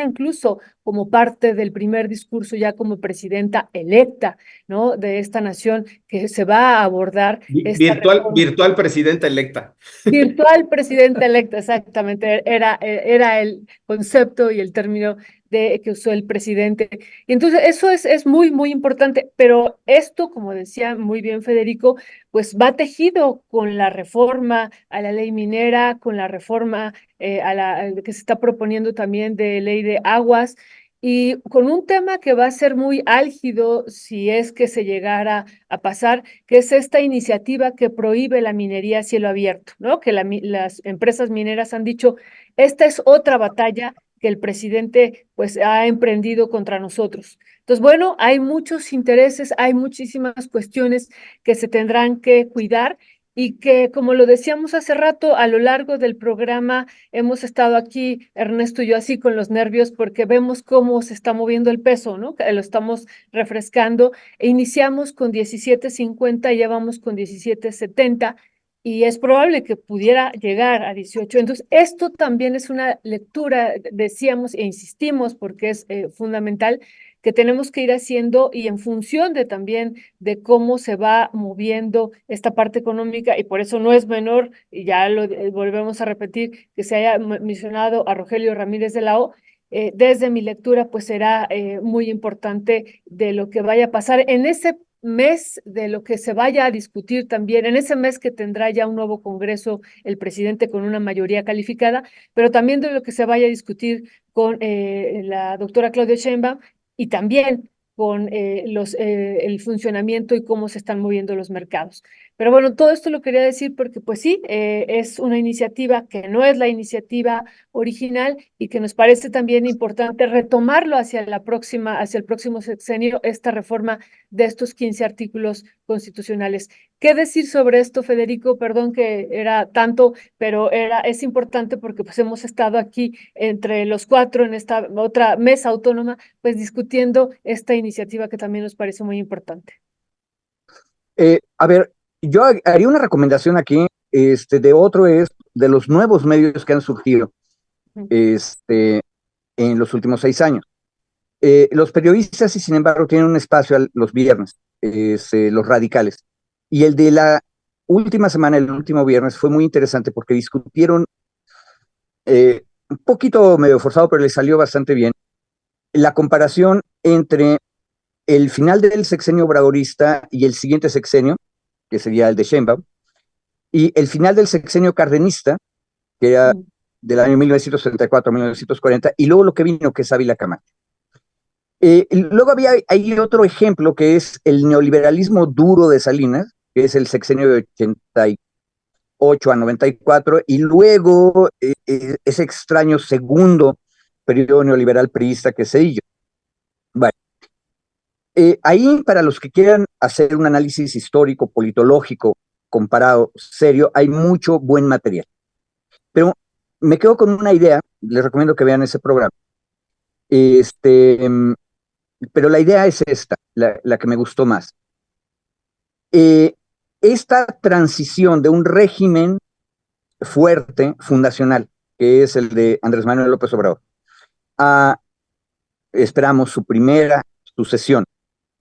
incluso como parte del primer discurso, ya como presidenta electa, ¿no? De esta nación que se va a abordar esta reforma. Virtual presidenta electa. Virtual presidenta electa, exactamente, era el concepto y el término que usó el presidente. Y entonces eso es muy, muy importante, pero esto, como decía muy bien Federico, pues va tejido con la reforma a la ley minera, con la reforma que se está proponiendo también de ley de aguas, y con un tema que va a ser muy álgido si es que se llegara a pasar, que es esta iniciativa que prohíbe la minería a cielo abierto, ¿no? Que las empresas mineras han dicho, esta es otra batalla que el presidente pues ha emprendido contra nosotros. Entonces, bueno, hay muchos intereses, hay muchísimas cuestiones que se tendrán que cuidar y que, como lo decíamos hace rato, a lo largo del programa hemos estado aquí, Ernesto y yo, así con los nervios porque vemos cómo se está moviendo el peso, ¿no? Que lo estamos refrescando e iniciamos con 17.50 y ya vamos con 17.70 y es probable que pudiera llegar a 18. Entonces, esto también es una lectura, decíamos e insistimos porque es fundamental que tenemos que ir haciendo y en función de también de cómo se va moviendo esta parte económica y por eso no es menor, y ya lo volvemos a repetir, que se haya mencionado a Rogelio Ramírez de la O, desde mi lectura, pues será muy importante de lo que vaya a pasar en ese mes, de lo que se vaya a discutir también, en ese mes que tendrá ya un nuevo Congreso el presidente con una mayoría calificada, pero también de lo que se vaya a discutir con la doctora Claudia Sheinbaum y también con el funcionamiento y cómo se están moviendo los mercados. Pero bueno, todo esto lo quería decir porque pues sí, es una iniciativa que no es la iniciativa original y que nos parece también importante retomarlo hacia hacia el próximo sexenio, esta reforma de estos 15 artículos constitucionales. ¿Qué decir sobre esto, Federico? Perdón que era tanto, pero es importante porque pues hemos estado aquí entre los cuatro en esta otra mesa autónoma, pues discutiendo esta iniciativa que también nos parece muy importante. A ver, yo haría una recomendación aquí, de otro es de los nuevos medios que han surgido, en los últimos 6 años. Los periodistas, y sin embargo, tienen un espacio los viernes, los radicales. Y el de la última semana, el último viernes, fue muy interesante porque discutieron, un poquito medio forzado, pero les salió bastante bien, la comparación entre el final del sexenio obradorista y el siguiente sexenio, que sería el de Sheinbaum, y el final del sexenio cardenista, que era del año 1934 a 1940, y luego lo que vino, que es Ávila Camacho. Luego hay otro ejemplo que es el neoliberalismo duro de Salinas, que es el sexenio de 88 a 94, y luego ese extraño segundo periodo neoliberal priista que es Cedillo. Ahí, para los que quieran hacer un análisis histórico, politológico, comparado, serio, hay mucho buen material. Pero me quedo con una idea, les recomiendo que vean ese programa. Pero la idea es esta, la que me gustó más. Esta transición de un régimen fuerte, fundacional, que es el de Andrés Manuel López Obrador, a, esperamos, su primera sucesión,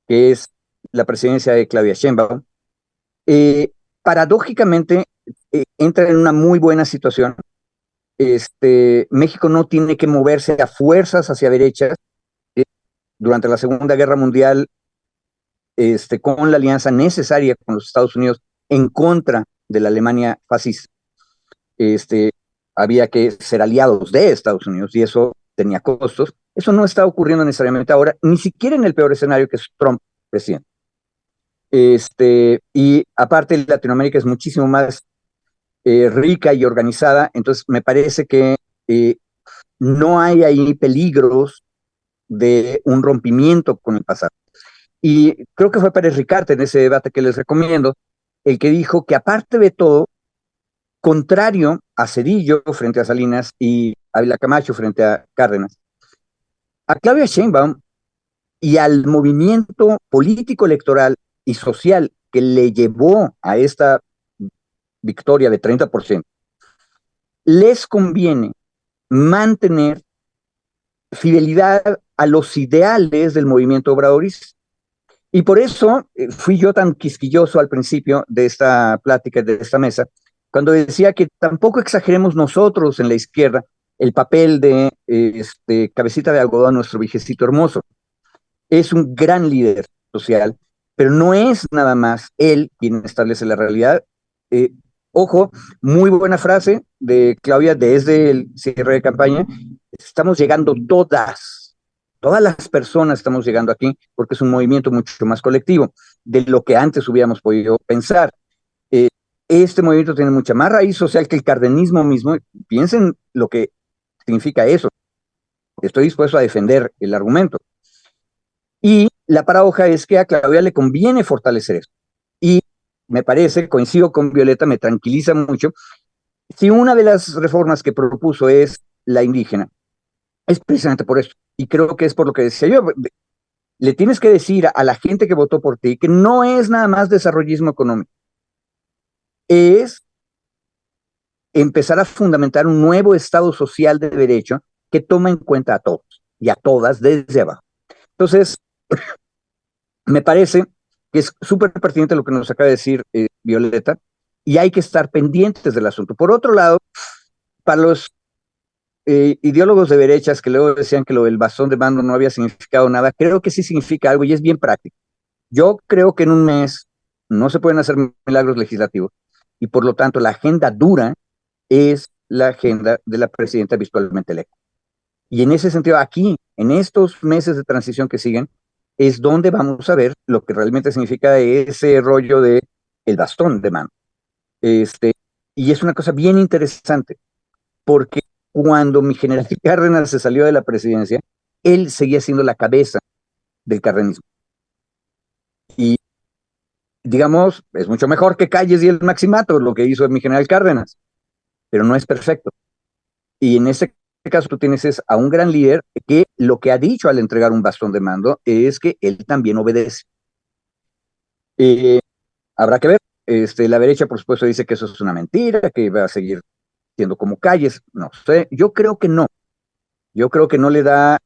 que es la presidencia de Claudia Sheinbaum, paradójicamente entra en una muy buena situación. México no tiene que moverse a fuerzas hacia derechas. Durante la Segunda Guerra Mundial, con la alianza necesaria con los Estados Unidos en contra de la Alemania fascista, había que ser aliados de Estados Unidos y eso tenía costos. Eso no está ocurriendo necesariamente ahora, ni siquiera en el peor escenario, que es Trump presidente. Y aparte, Latinoamérica es muchísimo más rica y organizada, entonces me parece que no hay ahí peligros de un rompimiento con el pasado. Y creo que fue Pérez Ricarte, en ese debate que les recomiendo, el que dijo que, aparte de todo, contrario a Zedillo frente a Salinas y Ávila Camacho frente a Cárdenas, a Claudia Sheinbaum y al movimiento político, electoral y social que le llevó a esta victoria de 30%, les conviene mantener fidelidad a los ideales del movimiento obradorista. Y por eso fui yo tan quisquilloso al principio de esta plática, de esta mesa, cuando decía que tampoco exageremos nosotros en la izquierda el papel de Cabecita de Algodón, nuestro viejecito hermoso. Es un gran líder social, pero no es nada más él quien establece la realidad. Ojo, muy buena frase de Claudia desde el cierre de campaña. Estamos llegando todas las personas estamos llegando aquí, porque es un movimiento mucho más colectivo de lo que antes hubiéramos podido pensar. Este movimiento tiene mucha más raíz social que el cardenismo mismo. Piensen lo que significa eso. Estoy dispuesto a defender el argumento. Y la paradoja es que a Claudia le conviene fortalecer eso. Y me parece, coincido con Violeta, me tranquiliza mucho, si una de las reformas que propuso es la indígena, es precisamente por eso. Y creo que es por lo que decía yo. Le tienes que decir a la gente que votó por ti que no es nada más desarrollismo económico. Es empezar a fundamentar un nuevo Estado social de derecho que toma en cuenta a todos y a todas desde abajo. Entonces, me parece que es súper pertinente lo que nos acaba de decir Violeta, y hay que estar pendientes del asunto. Por otro lado, para los ideólogos de derechas que luego decían que lo del bastón de mando no había significado nada, creo que sí significa algo y es bien práctico. Yo creo que en un mes no se pueden hacer milagros legislativos y por lo tanto la agenda dura es la agenda de la presidenta virtualmente electa. Y en ese sentido, aquí, en estos meses de transición que siguen, es donde vamos a ver lo que realmente significa ese rollo de el bastón de mando. Y es una cosa bien interesante, porque cuando mi general Cárdenas se salió de la presidencia, él seguía siendo la cabeza del cardenismo. Y digamos, es mucho mejor que Calles y el Maximato, lo que hizo mi general Cárdenas, pero no es perfecto. Y en este caso tú tienes a un gran líder que lo que ha dicho al entregar un bastón de mando es que él también obedece. Habrá que ver. La derecha, por supuesto, dice que eso es una mentira, que va a seguir siendo como Calles. No sé, yo creo que no. Yo creo que no le da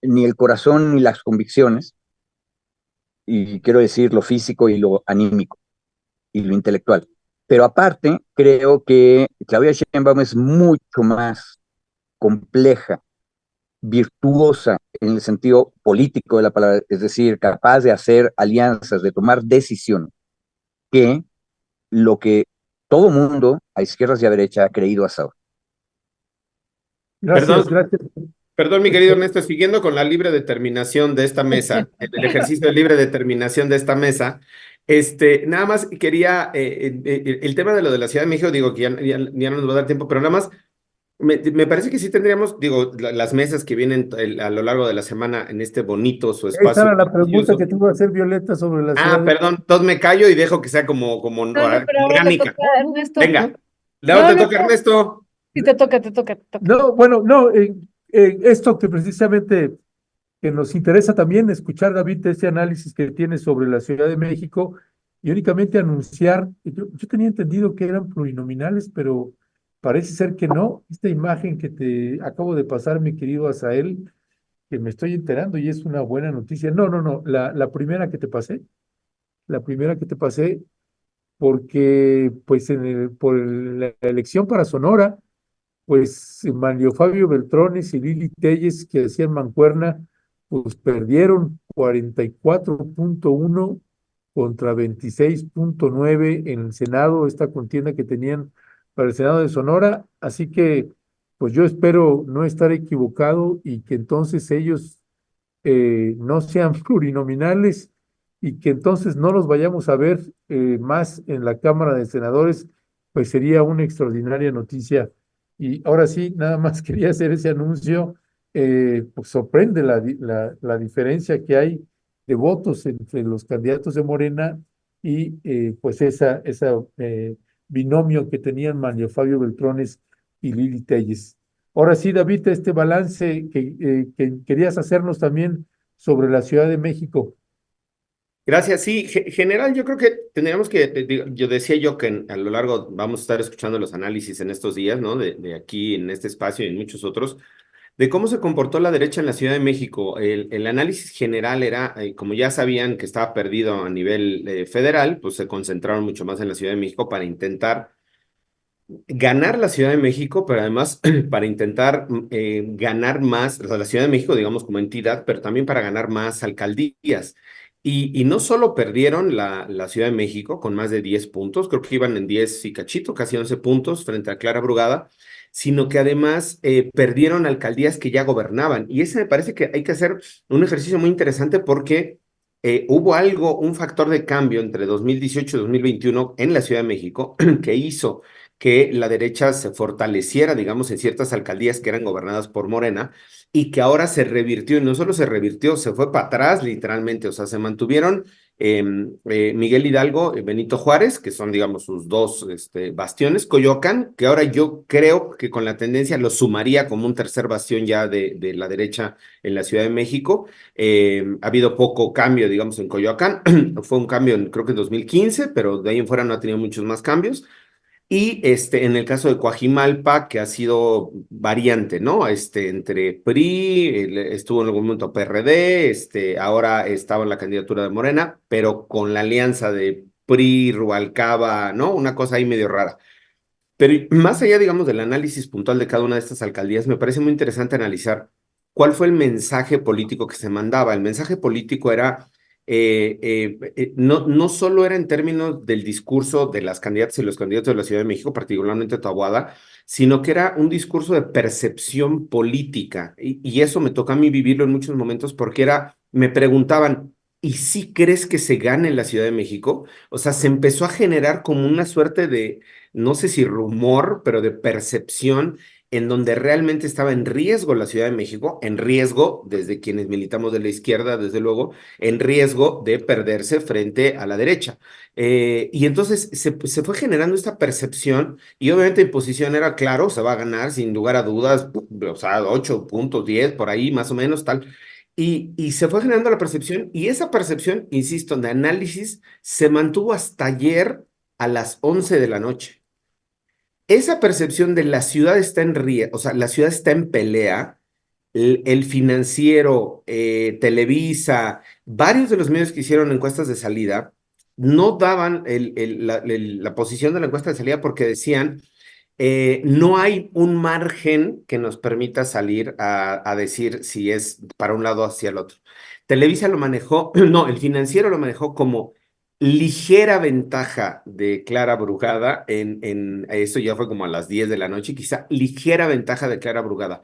ni el corazón ni las convicciones, y quiero decir lo físico y lo anímico y lo intelectual. Pero aparte, creo que Claudia Sheinbaum es mucho más compleja, virtuosa en el sentido político de la palabra, es decir, capaz de hacer alianzas, de tomar decisiones, que lo que todo mundo, a izquierdas y a derecha, ha creído hasta ahora. Gracias, Perdón, gracias. perdón, mi querido Ernesto, siguiendo con la libre determinación de esta mesa, el ejercicio de libre determinación de esta mesa, nada más quería, el tema de lo de la Ciudad de México, digo que ya no nos va a dar tiempo, pero nada más Me parece que sí tendríamos, digo, las mesas que vienen a lo largo de la semana en este bonito su Esa espacio era la pregunta que precioso. te iba a hacer, Violeta, sobre la Ciudad Ah, de perdón, entonces me callo y dejo que sea como No, no, pero ahora le toca orgánica. a Ernesto, ¿no? Venga, ahora No, te no, toca no. Ernesto. Sí, te toca, te toca, te toca. No, bueno, no, esto que precisamente que nos interesa también escuchar, David, este análisis que tienes sobre la Ciudad de México y únicamente anunciar, yo tenía entendido que eran plurinominales, pero parece ser que no. Esta imagen que te acabo de pasar, mi querido Asael, que me estoy enterando y es una buena noticia. No, no, no, la primera que te pasé, la primera que te pasé, porque pues la elección para Sonora, pues Manlio Fabio Beltrones y Lili Telles, que hacían mancuerna, pues perdieron 44.1 contra 26.9 en el Senado, esta contienda que tenían para el Senado de Sonora. Así que, pues yo espero no estar equivocado y que entonces ellos no sean plurinominales y que entonces no los vayamos a ver más en la Cámara de Senadores, pues sería una extraordinaria noticia. Y ahora sí, nada más quería hacer ese anuncio. Pues sorprende la diferencia que hay de votos entre los candidatos de Morena y pues esa binomio que tenían Mario Fabio Beltrones y Lili Telles. Ahora sí, David, este balance que querías hacernos también sobre la Ciudad de México. Gracias. Sí, general, yo creo que tendríamos que, yo decía yo que a lo largo vamos a estar escuchando los análisis en estos días, ¿no? De aquí en este espacio y en muchos otros, de cómo se comportó la derecha en la Ciudad de México. El análisis general era, como ya sabían que estaba perdido a nivel federal, pues se concentraron mucho más en la Ciudad de México para intentar ganar la Ciudad de México, pero además para intentar ganar más, o sea, la Ciudad de México, digamos, como entidad, pero también para ganar más alcaldías. Y no solo perdieron la Ciudad de México con más de 10 puntos, creo que iban en 10 y cachito, casi 11 puntos frente a Clara Brugada, sino que además perdieron alcaldías que ya gobernaban. Y ese me parece que hay que hacer un ejercicio muy interesante porque hubo algo, un factor de cambio entre 2018 y 2021 en la Ciudad de México que hizo que la derecha se fortaleciera, digamos, en ciertas alcaldías que eran gobernadas por Morena y que ahora se revirtió, y no solo se revirtió, se fue para atrás literalmente, o sea, se mantuvieron Miguel Hidalgo y Benito Juárez, que son, digamos, sus dos bastiones, Coyoacán, que ahora yo creo que con la tendencia lo sumaría como un tercer bastión ya de la derecha en la Ciudad de México. Ha habido poco cambio, digamos, en Coyoacán, fue un cambio creo que en 2015, pero de ahí en fuera no ha tenido muchos más cambios. Y en el caso de Coajimalpa, que ha sido variante, ¿no? Entre PRI, estuvo en algún momento PRD, ahora estaba en la candidatura de Morena, pero con la alianza de PRI, Rubalcaba, ¿no? Una cosa ahí medio rara. Pero más allá, digamos, del análisis puntual de cada una de estas alcaldías, me parece muy interesante analizar cuál fue el mensaje político que se mandaba. El mensaje político era, no solo era en términos del discurso de las candidatas y los candidatos de la Ciudad de México, particularmente Taboada, sino que era un discurso de percepción política. Y eso me toca a mí vivirlo en muchos momentos porque me preguntaban, ¿y si crees que se gane en la Ciudad de México? O sea, se empezó a generar como una suerte de no sé si rumor, pero de percepción en donde realmente estaba en riesgo la Ciudad de México, en riesgo, desde quienes militamos de la izquierda, desde luego, en riesgo de perderse frente a la derecha. Y entonces se fue generando esta percepción y obviamente en posición era claro, se va a ganar sin lugar a dudas, o sea, 8 puntos, 10, por ahí más o menos, tal. Y se fue generando la percepción y esa percepción, insisto, de análisis se mantuvo hasta ayer a las 11 de la noche. Esa percepción de la ciudad está en riesgo, o sea, la ciudad está en pelea, el financiero, Televisa, varios de los medios que hicieron encuestas de salida, no daban la posición de la encuesta de salida porque decían, no hay un margen que nos permita salir a decir si es para un lado o hacia el otro. Televisa lo manejó, no, el financiero lo manejó como ligera ventaja de Clara Brugada eso ya fue como a las 10 de la noche, quizá ligera ventaja de Clara Brugada.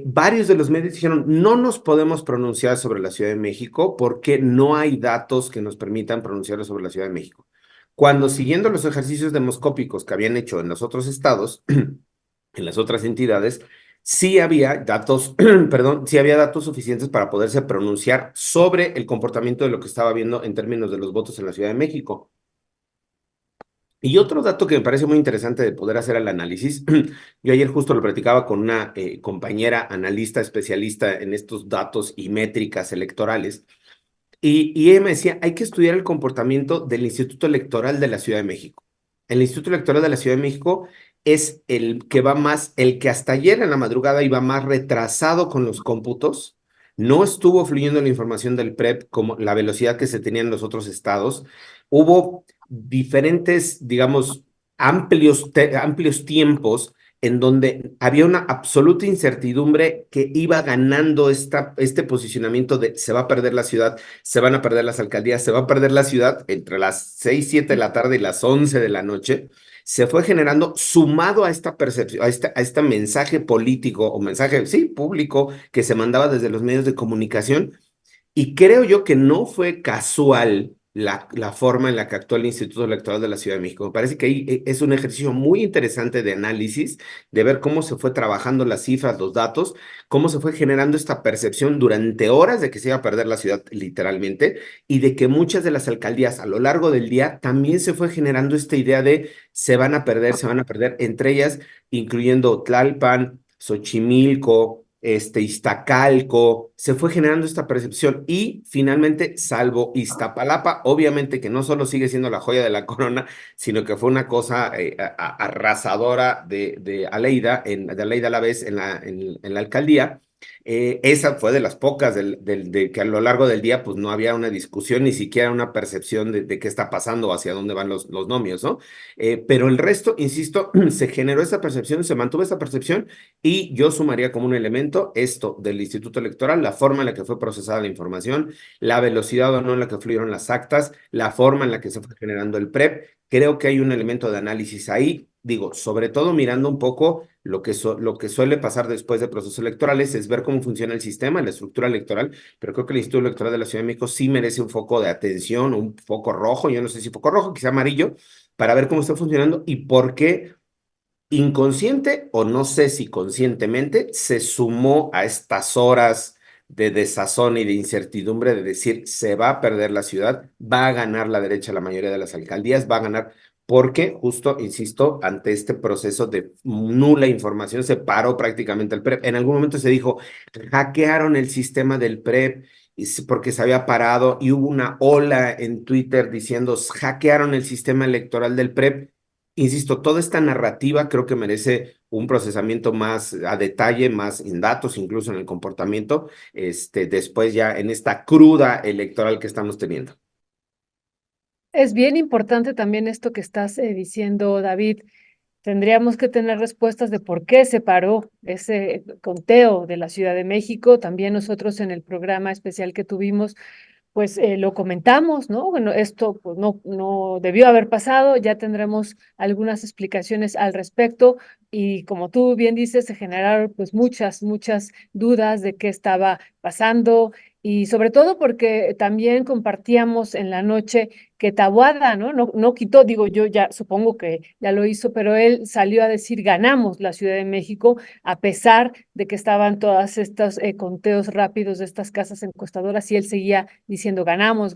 Varios de los medios dijeron, no nos podemos pronunciar sobre la Ciudad de México porque no hay datos que nos permitan pronunciar sobre la Ciudad de México. Cuando siguiendo los ejercicios demoscópicos que habían hecho en los otros estados, en las otras entidades, sí había datos, perdón, sí había datos suficientes para poderse pronunciar sobre el comportamiento de lo que estaba viendo en términos de los votos en la Ciudad de México. Y otro dato que me parece muy interesante de poder hacer el análisis, yo ayer justo lo platicaba con una compañera analista especialista en estos datos y métricas electorales, y ella me decía, hay que estudiar el comportamiento del Instituto Electoral de la Ciudad de México. El Instituto Electoral de la Ciudad de México es el que va más, el que hasta ayer en la madrugada iba más retrasado con los cómputos, no estuvo fluyendo la información del PREP como la velocidad que se tenía en los otros estados. Hubo diferentes, digamos, amplios tiempos en donde había una absoluta incertidumbre que iba ganando este posicionamiento de se va a perder la ciudad, se van a perder las alcaldías, se va a perder la ciudad entre las 6, 7 de la tarde y las 11 de la noche. Se fue generando, sumado a esta percepción, a este mensaje político o mensaje, sí, público que se mandaba desde los medios de comunicación, y creo yo que no fue casual la forma en la que actuó el Instituto Electoral de la Ciudad de México. Me parece que ahí es un ejercicio muy interesante de análisis, de ver cómo se fue trabajando las cifras, los datos, cómo se fue generando esta percepción durante horas de que se iba a perder la ciudad literalmente, y de que muchas de las alcaldías a lo largo del día también se fue generando esta idea de se van a perder, entre ellas incluyendo Tlalpan, Xochimilco, Iztacalco, se fue generando esta percepción y finalmente, salvo Iztapalapa, obviamente que no solo sigue siendo la joya de la corona, sino que fue una cosa arrasadora de Aleida, de Aleida Alavés en la alcaldía. Esa fue de las pocas de que a lo largo del día pues no había una discusión, ni siquiera una percepción de qué está pasando o hacia dónde van los nomios, ¿no? Pero el resto, insisto, se generó esa percepción, se mantuvo esa percepción, y yo sumaría como un elemento esto del Instituto Electoral, la forma en la que fue procesada la información, la velocidad o no en la que fluyeron las actas, la forma en la que se fue generando el PREP. Creo que hay un elemento de análisis ahí, digo, sobre todo mirando un poco lo que suele pasar después de procesos electorales, es ver cómo funciona el sistema, la estructura electoral, pero creo que el Instituto Electoral de la Ciudad de México sí merece un foco de atención, un foco rojo, yo no sé si foco rojo, quizá amarillo, para ver cómo está funcionando y por qué inconsciente o no sé si conscientemente se sumó a estas horas de desazón y de incertidumbre de decir se va a perder la ciudad, va a ganar la derecha la mayoría de las alcaldías, va a ganar porque justo, insisto, ante este proceso de nula información se paró prácticamente el PREP. En algún momento se dijo, hackearon el sistema del PREP porque se había parado, y hubo una ola en Twitter diciendo hackearon el sistema electoral del PREP. Insisto, toda esta narrativa creo que merece un procesamiento más a detalle, más en datos, incluso en el comportamiento, después ya en esta cruda electoral que estamos teniendo. Es bien importante también esto que estás diciendo, David. Tendríamos que tener respuestas de por qué se paró ese conteo de la Ciudad de México. También nosotros en el programa especial que tuvimos pues lo comentamos, ¿no? Bueno, esto pues no debió haber pasado, ya tendremos algunas explicaciones al respecto, y como tú bien dices, se generaron pues muchas dudas de qué estaba pasando, y sobre todo porque también compartíamos en la noche que Taboada, ¿no? No quitó, digo yo ya supongo que ya lo hizo, pero él salió a decir ganamos la Ciudad de México, a pesar de que estaban todas estas conteos rápidos de estas casas encuestadoras, y él seguía diciendo ganamos,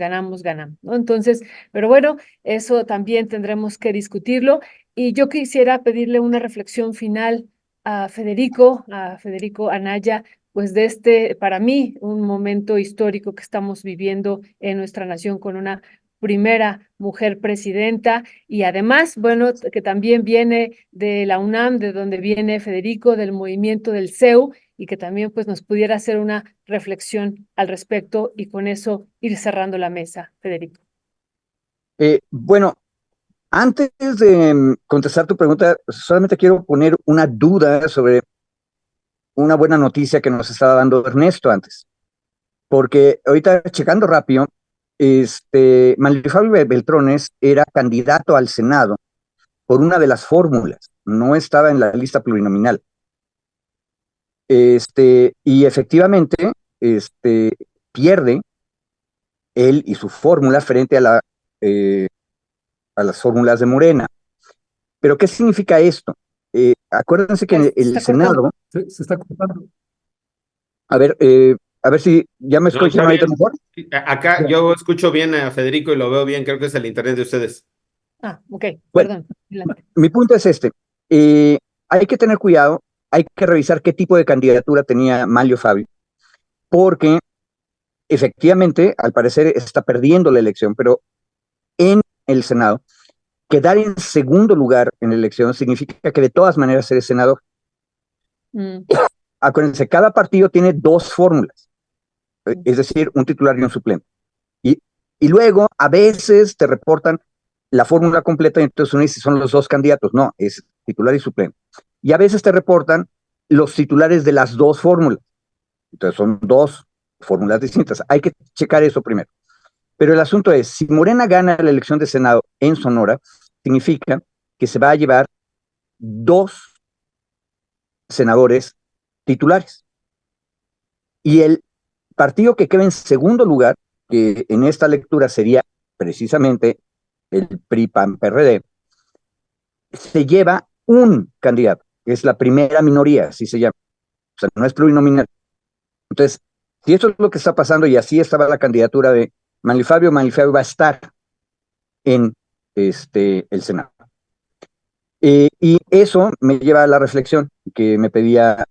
¿no? Entonces, pero bueno, eso también tendremos que discutirlo, y yo quisiera pedirle una reflexión final a Federico Anaya, pues de para mí, un momento histórico que estamos viviendo en nuestra nación con una primera mujer presidenta, y además, bueno, que también viene de la UNAM, de donde viene Federico, del movimiento del CEU, y que también pues nos pudiera hacer una reflexión al respecto, y con eso ir cerrando la mesa, Federico. Bueno, antes de contestar tu pregunta, solamente quiero poner una duda sobre una buena noticia que nos estaba dando Ernesto antes, porque ahorita checando rápido, Manlio Fabio Beltrones era candidato al Senado por una de las fórmulas, no estaba en la lista plurinominal. Y efectivamente, pierde él y su fórmula frente a las fórmulas de Morena. Pero ¿qué significa esto? acuérdense que Ay, en se el está cortando. Senado, Se está cortando. a ver si ya me No, escuchan está ahorita bien. mejor. Acá Ya. yo escucho bien a Federico y lo veo bien, creo que es el internet de ustedes. Ah, ok, Bueno, perdón. Adelante. mi punto es este. Hay que tener cuidado, hay que revisar qué tipo de candidatura tenía Manlio Fabio, porque efectivamente, al parecer, está perdiendo la elección, pero en el Senado, quedar en segundo lugar en la elección significa que de todas maneras eres senador. Mm, Acuérdense, cada partido tiene dos fórmulas, mm, es decir, un titular y un suplente. Y, y luego, a veces te reportan la fórmula completa y entonces uno dice, son los dos candidatos. No, es titular y suplente. Y a veces te reportan los titulares de las dos fórmulas. Entonces son dos fórmulas distintas. Hay que checar eso primero. Pero el asunto es, si Morena gana la elección de Senado en Sonora, significa que se va a llevar dos senadores titulares. Y el partido que queda en segundo lugar, que en esta lectura sería precisamente el PRI-PAN-PRD, se lleva un candidato, que es la primera minoría, así se llama. O sea, no es plurinominal. Entonces, si eso es lo que está pasando y así estaba la candidatura de Manlio Fabio va a estar en el Senado. Y eso me lleva a la reflexión que me pedía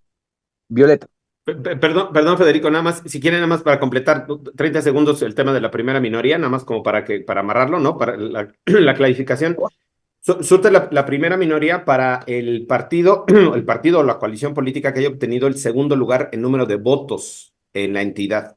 Violeta. Perdón, Federico, nada más, si quieren, nada más para completar 30 segundos el tema de la primera minoría, nada más como para amarrarlo, ¿no? Para la clarificación. Surte la primera minoría para el partido, el partido o la coalición política que haya obtenido el segundo lugar en número de votos en la entidad.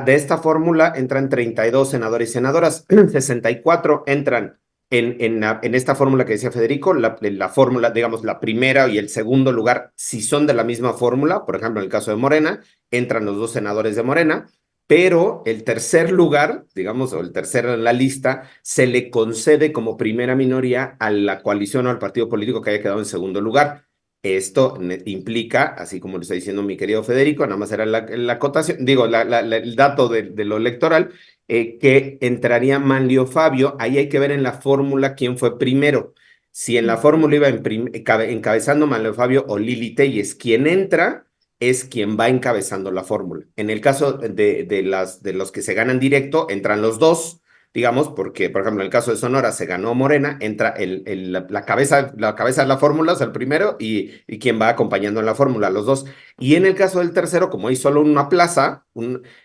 De esta fórmula entran 32 senadores y senadoras, 64 entran en esta fórmula que decía Federico, la fórmula, digamos, la primera y el segundo lugar, si son de la misma fórmula, por ejemplo, en el caso de Morena, entran los dos senadores de Morena, pero el tercer lugar, digamos, o el tercero en la lista, se le concede como primera minoría a la coalición o al partido político que haya quedado en segundo lugar. Esto implica, así como lo está diciendo mi querido Federico, nada más era la acotación, digo, el dato de lo electoral, que entraría Manlio Fabio. Ahí hay que ver en la fórmula quién fue primero. Si en la fórmula iba encabezando Manlio Fabio o Lili Telles, quien entra es quien va encabezando la fórmula. En el caso de los que se ganan directo, entran los dos, digamos, porque, por ejemplo, en el caso de Sonora se ganó Morena, entra la cabeza de la fórmula, o sea, el primero, y quien va acompañando en la fórmula, los dos. Y en el caso del tercero, como hay solo una plaza,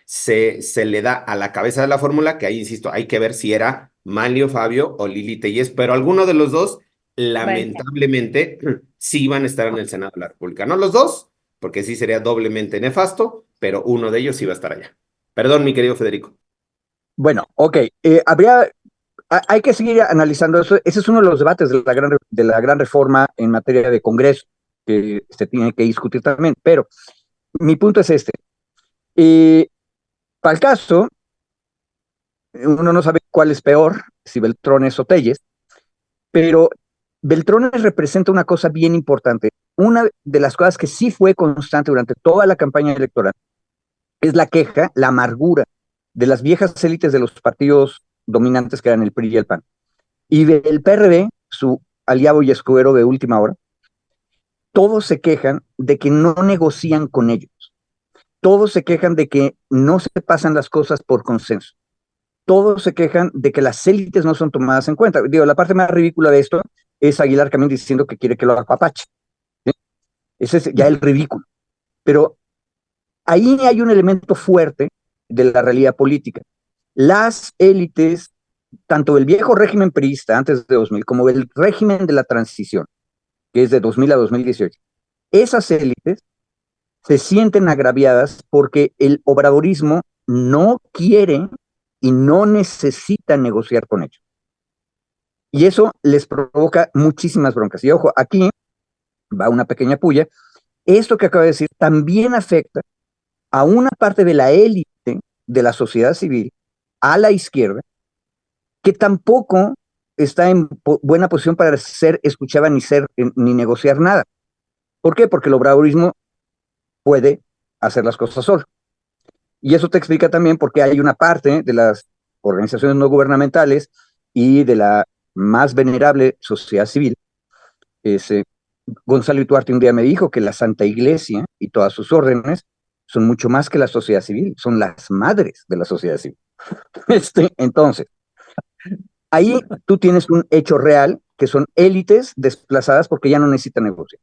se le da a la cabeza de la fórmula, que ahí, insisto, hay que ver si era Manlio Fabio o Lili Telles, pero alguno de los dos, bueno, lamentablemente, sí van a estar en el Senado de la República. No los dos, porque sí sería doblemente nefasto, pero uno de ellos sí va a estar allá. Perdón, mi querido Federico. Bueno, ok, hay que seguir analizando eso. Ese es uno de los debates de la gran reforma en materia de Congreso que se tiene que discutir también. Pero mi punto es este. Para el caso, uno no sabe cuál es peor, si Beltrones o Telles, pero Beltrones representa una cosa bien importante. Una de las cosas que sí fue constante durante toda la campaña electoral es la queja, la amargura de las viejas élites de los partidos dominantes que eran el PRI y el PAN. Y del PRD, su aliado y escudero de última hora, todos se quejan de que no negocian con ellos. Todos se quejan de que no se pasan las cosas por consenso. Todos se quejan de que las élites no son tomadas en cuenta. Digo, la parte más ridícula de esto es Aguilar Camín diciendo que quiere que lo apapache. ¿Sí? Ese es ya el ridículo. Pero ahí hay un elemento fuerte de la realidad política. Las élites, tanto del viejo régimen priista antes de 2000, como del régimen de la transición, que es de 2000 a 2018, esas élites se sienten agraviadas porque el obradorismo no quiere y no necesita negociar con ellos. Y eso les provoca muchísimas broncas. Y ojo, aquí va una pequeña puya. Esto que acabo de decir también afecta a una parte de la élite de la sociedad civil, a la izquierda, que tampoco está en buena posición para ser escuchada ni negociar nada. ¿Por qué? Porque el obradorismo puede hacer las cosas solo. Y eso te explica también por qué hay una parte de las organizaciones no gubernamentales y de la más venerable sociedad civil Gonzalo Ituarte un día me dijo que la Santa Iglesia y todas sus órdenes son mucho más que la sociedad civil, son las madres de la sociedad civil. Entonces, ahí tú tienes un hecho real, que son élites desplazadas porque ya no necesitan negociar.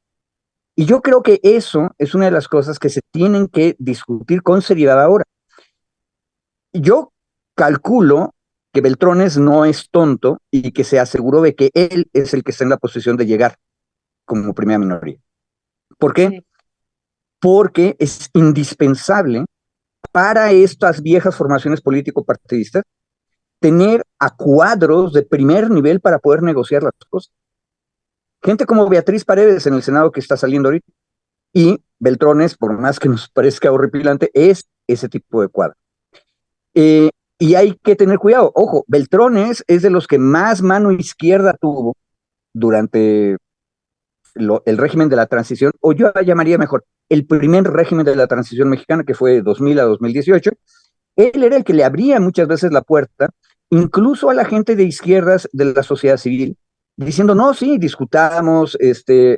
Y yo creo que eso es una de las cosas que se tienen que discutir con seriedad ahora. Yo calculo que Beltrones no es tonto y que se aseguró de que él es el que está en la posición de llegar como primera minoría. ¿Por qué? Sí. Porque es indispensable para estas viejas formaciones político-partidistas tener a cuadros de primer nivel para poder negociar las cosas. Gente como Beatriz Paredes en el Senado que está saliendo ahorita. Y Beltrones, por más que nos parezca horripilante, es ese tipo de cuadro. Y hay que tener cuidado. Ojo, Beltrones es de los que más mano izquierda tuvo durante el régimen de la transición, o yo llamaría mejor, el primer régimen de la transición mexicana, que fue de 2000 a 2018. Él era el que le abría muchas veces la puerta, incluso a la gente de izquierdas de la sociedad civil, diciendo, no, sí, discutamos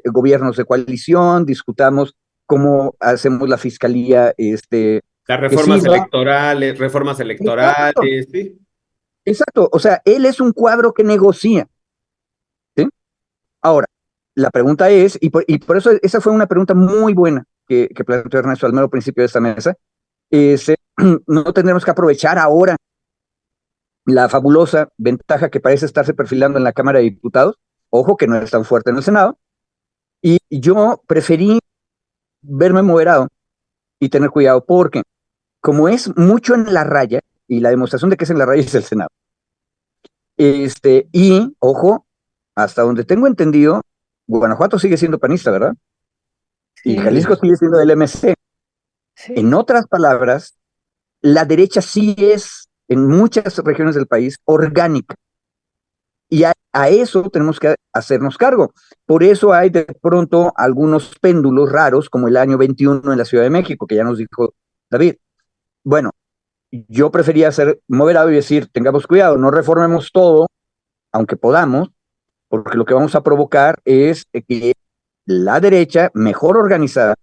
gobiernos de coalición, discutamos cómo hacemos la fiscalía, Las que reformas sirva. electorales, reformas Exacto, electorales, sí. exacto. O sea, él es un cuadro que negocia, ¿sí? Ahora, la pregunta es, y por eso esa fue una pregunta muy buena que planteó Ernesto al mero principio de esta mesa, no tendremos que aprovechar ahora la fabulosa ventaja que parece estarse perfilando en la Cámara de Diputados, ojo que no es tan fuerte en el Senado, y yo preferí verme moderado y tener cuidado, porque como es mucho en la raya, y la demostración de que es en la raya es el Senado, y ojo, hasta donde tengo entendido, Guanajuato sigue siendo panista, ¿verdad? Y Sí, Jalisco sigue siendo del MC. sí, En otras palabras, la derecha sí es, en muchas regiones del país, orgánica. Y a eso tenemos que hacernos cargo. Por eso hay de pronto algunos péndulos raros, como el año 21 en la Ciudad de México, que ya nos dijo David. Bueno, yo prefería ser moderado y decir, tengamos cuidado, no reformemos todo, aunque podamos, porque lo que vamos a provocar es que la derecha, mejor organizada,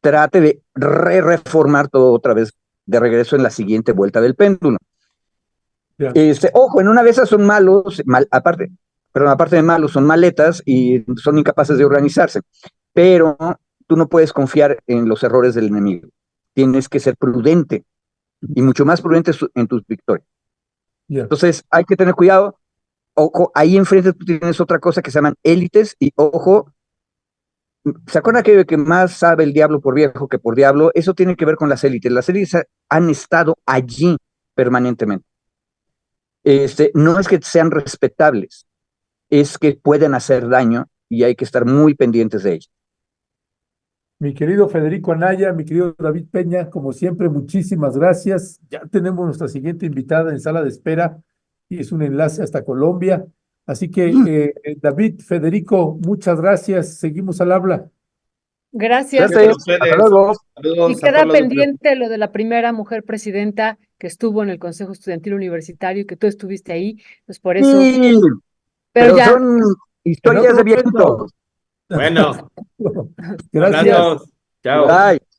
trate de reformar todo otra vez de regreso en la siguiente vuelta del péndulo. Ya. Ojo, en una de esas son malos, aparte de malos, son maletas y son incapaces de organizarse. Pero tú no puedes confiar en los errores del enemigo. Tienes que ser prudente y mucho más prudente en tus victorias. Ya. Entonces, hay que tener cuidado. Ojo, ahí enfrente tú tienes otra cosa que se llaman élites y ojo, ¿se acuerdan que más sabe el diablo por viejo que por diablo? Eso tiene que ver con las élites. Las élites han estado allí permanentemente. No es que sean respetables, es que pueden hacer daño y hay que estar muy pendientes de ellos. Mi querido Federico Anaya, mi querido David Peña, como siempre, muchísimas gracias. Ya tenemos nuestra siguiente invitada en sala de espera y es un enlace hasta Colombia. Así que, David, Federico, muchas gracias. Seguimos al habla. gracias. Suerte, Gracias a hasta ustedes. luego. Y Saludos a queda todos los de... pendiente lo de la primera mujer presidenta que estuvo en el Consejo Estudiantil Universitario y que tú estuviste ahí, pues por eso, Sí, pero pero ya, son En historias otro de momento. viejitos. Bueno, Gracias. abrazos. Chao. Bye.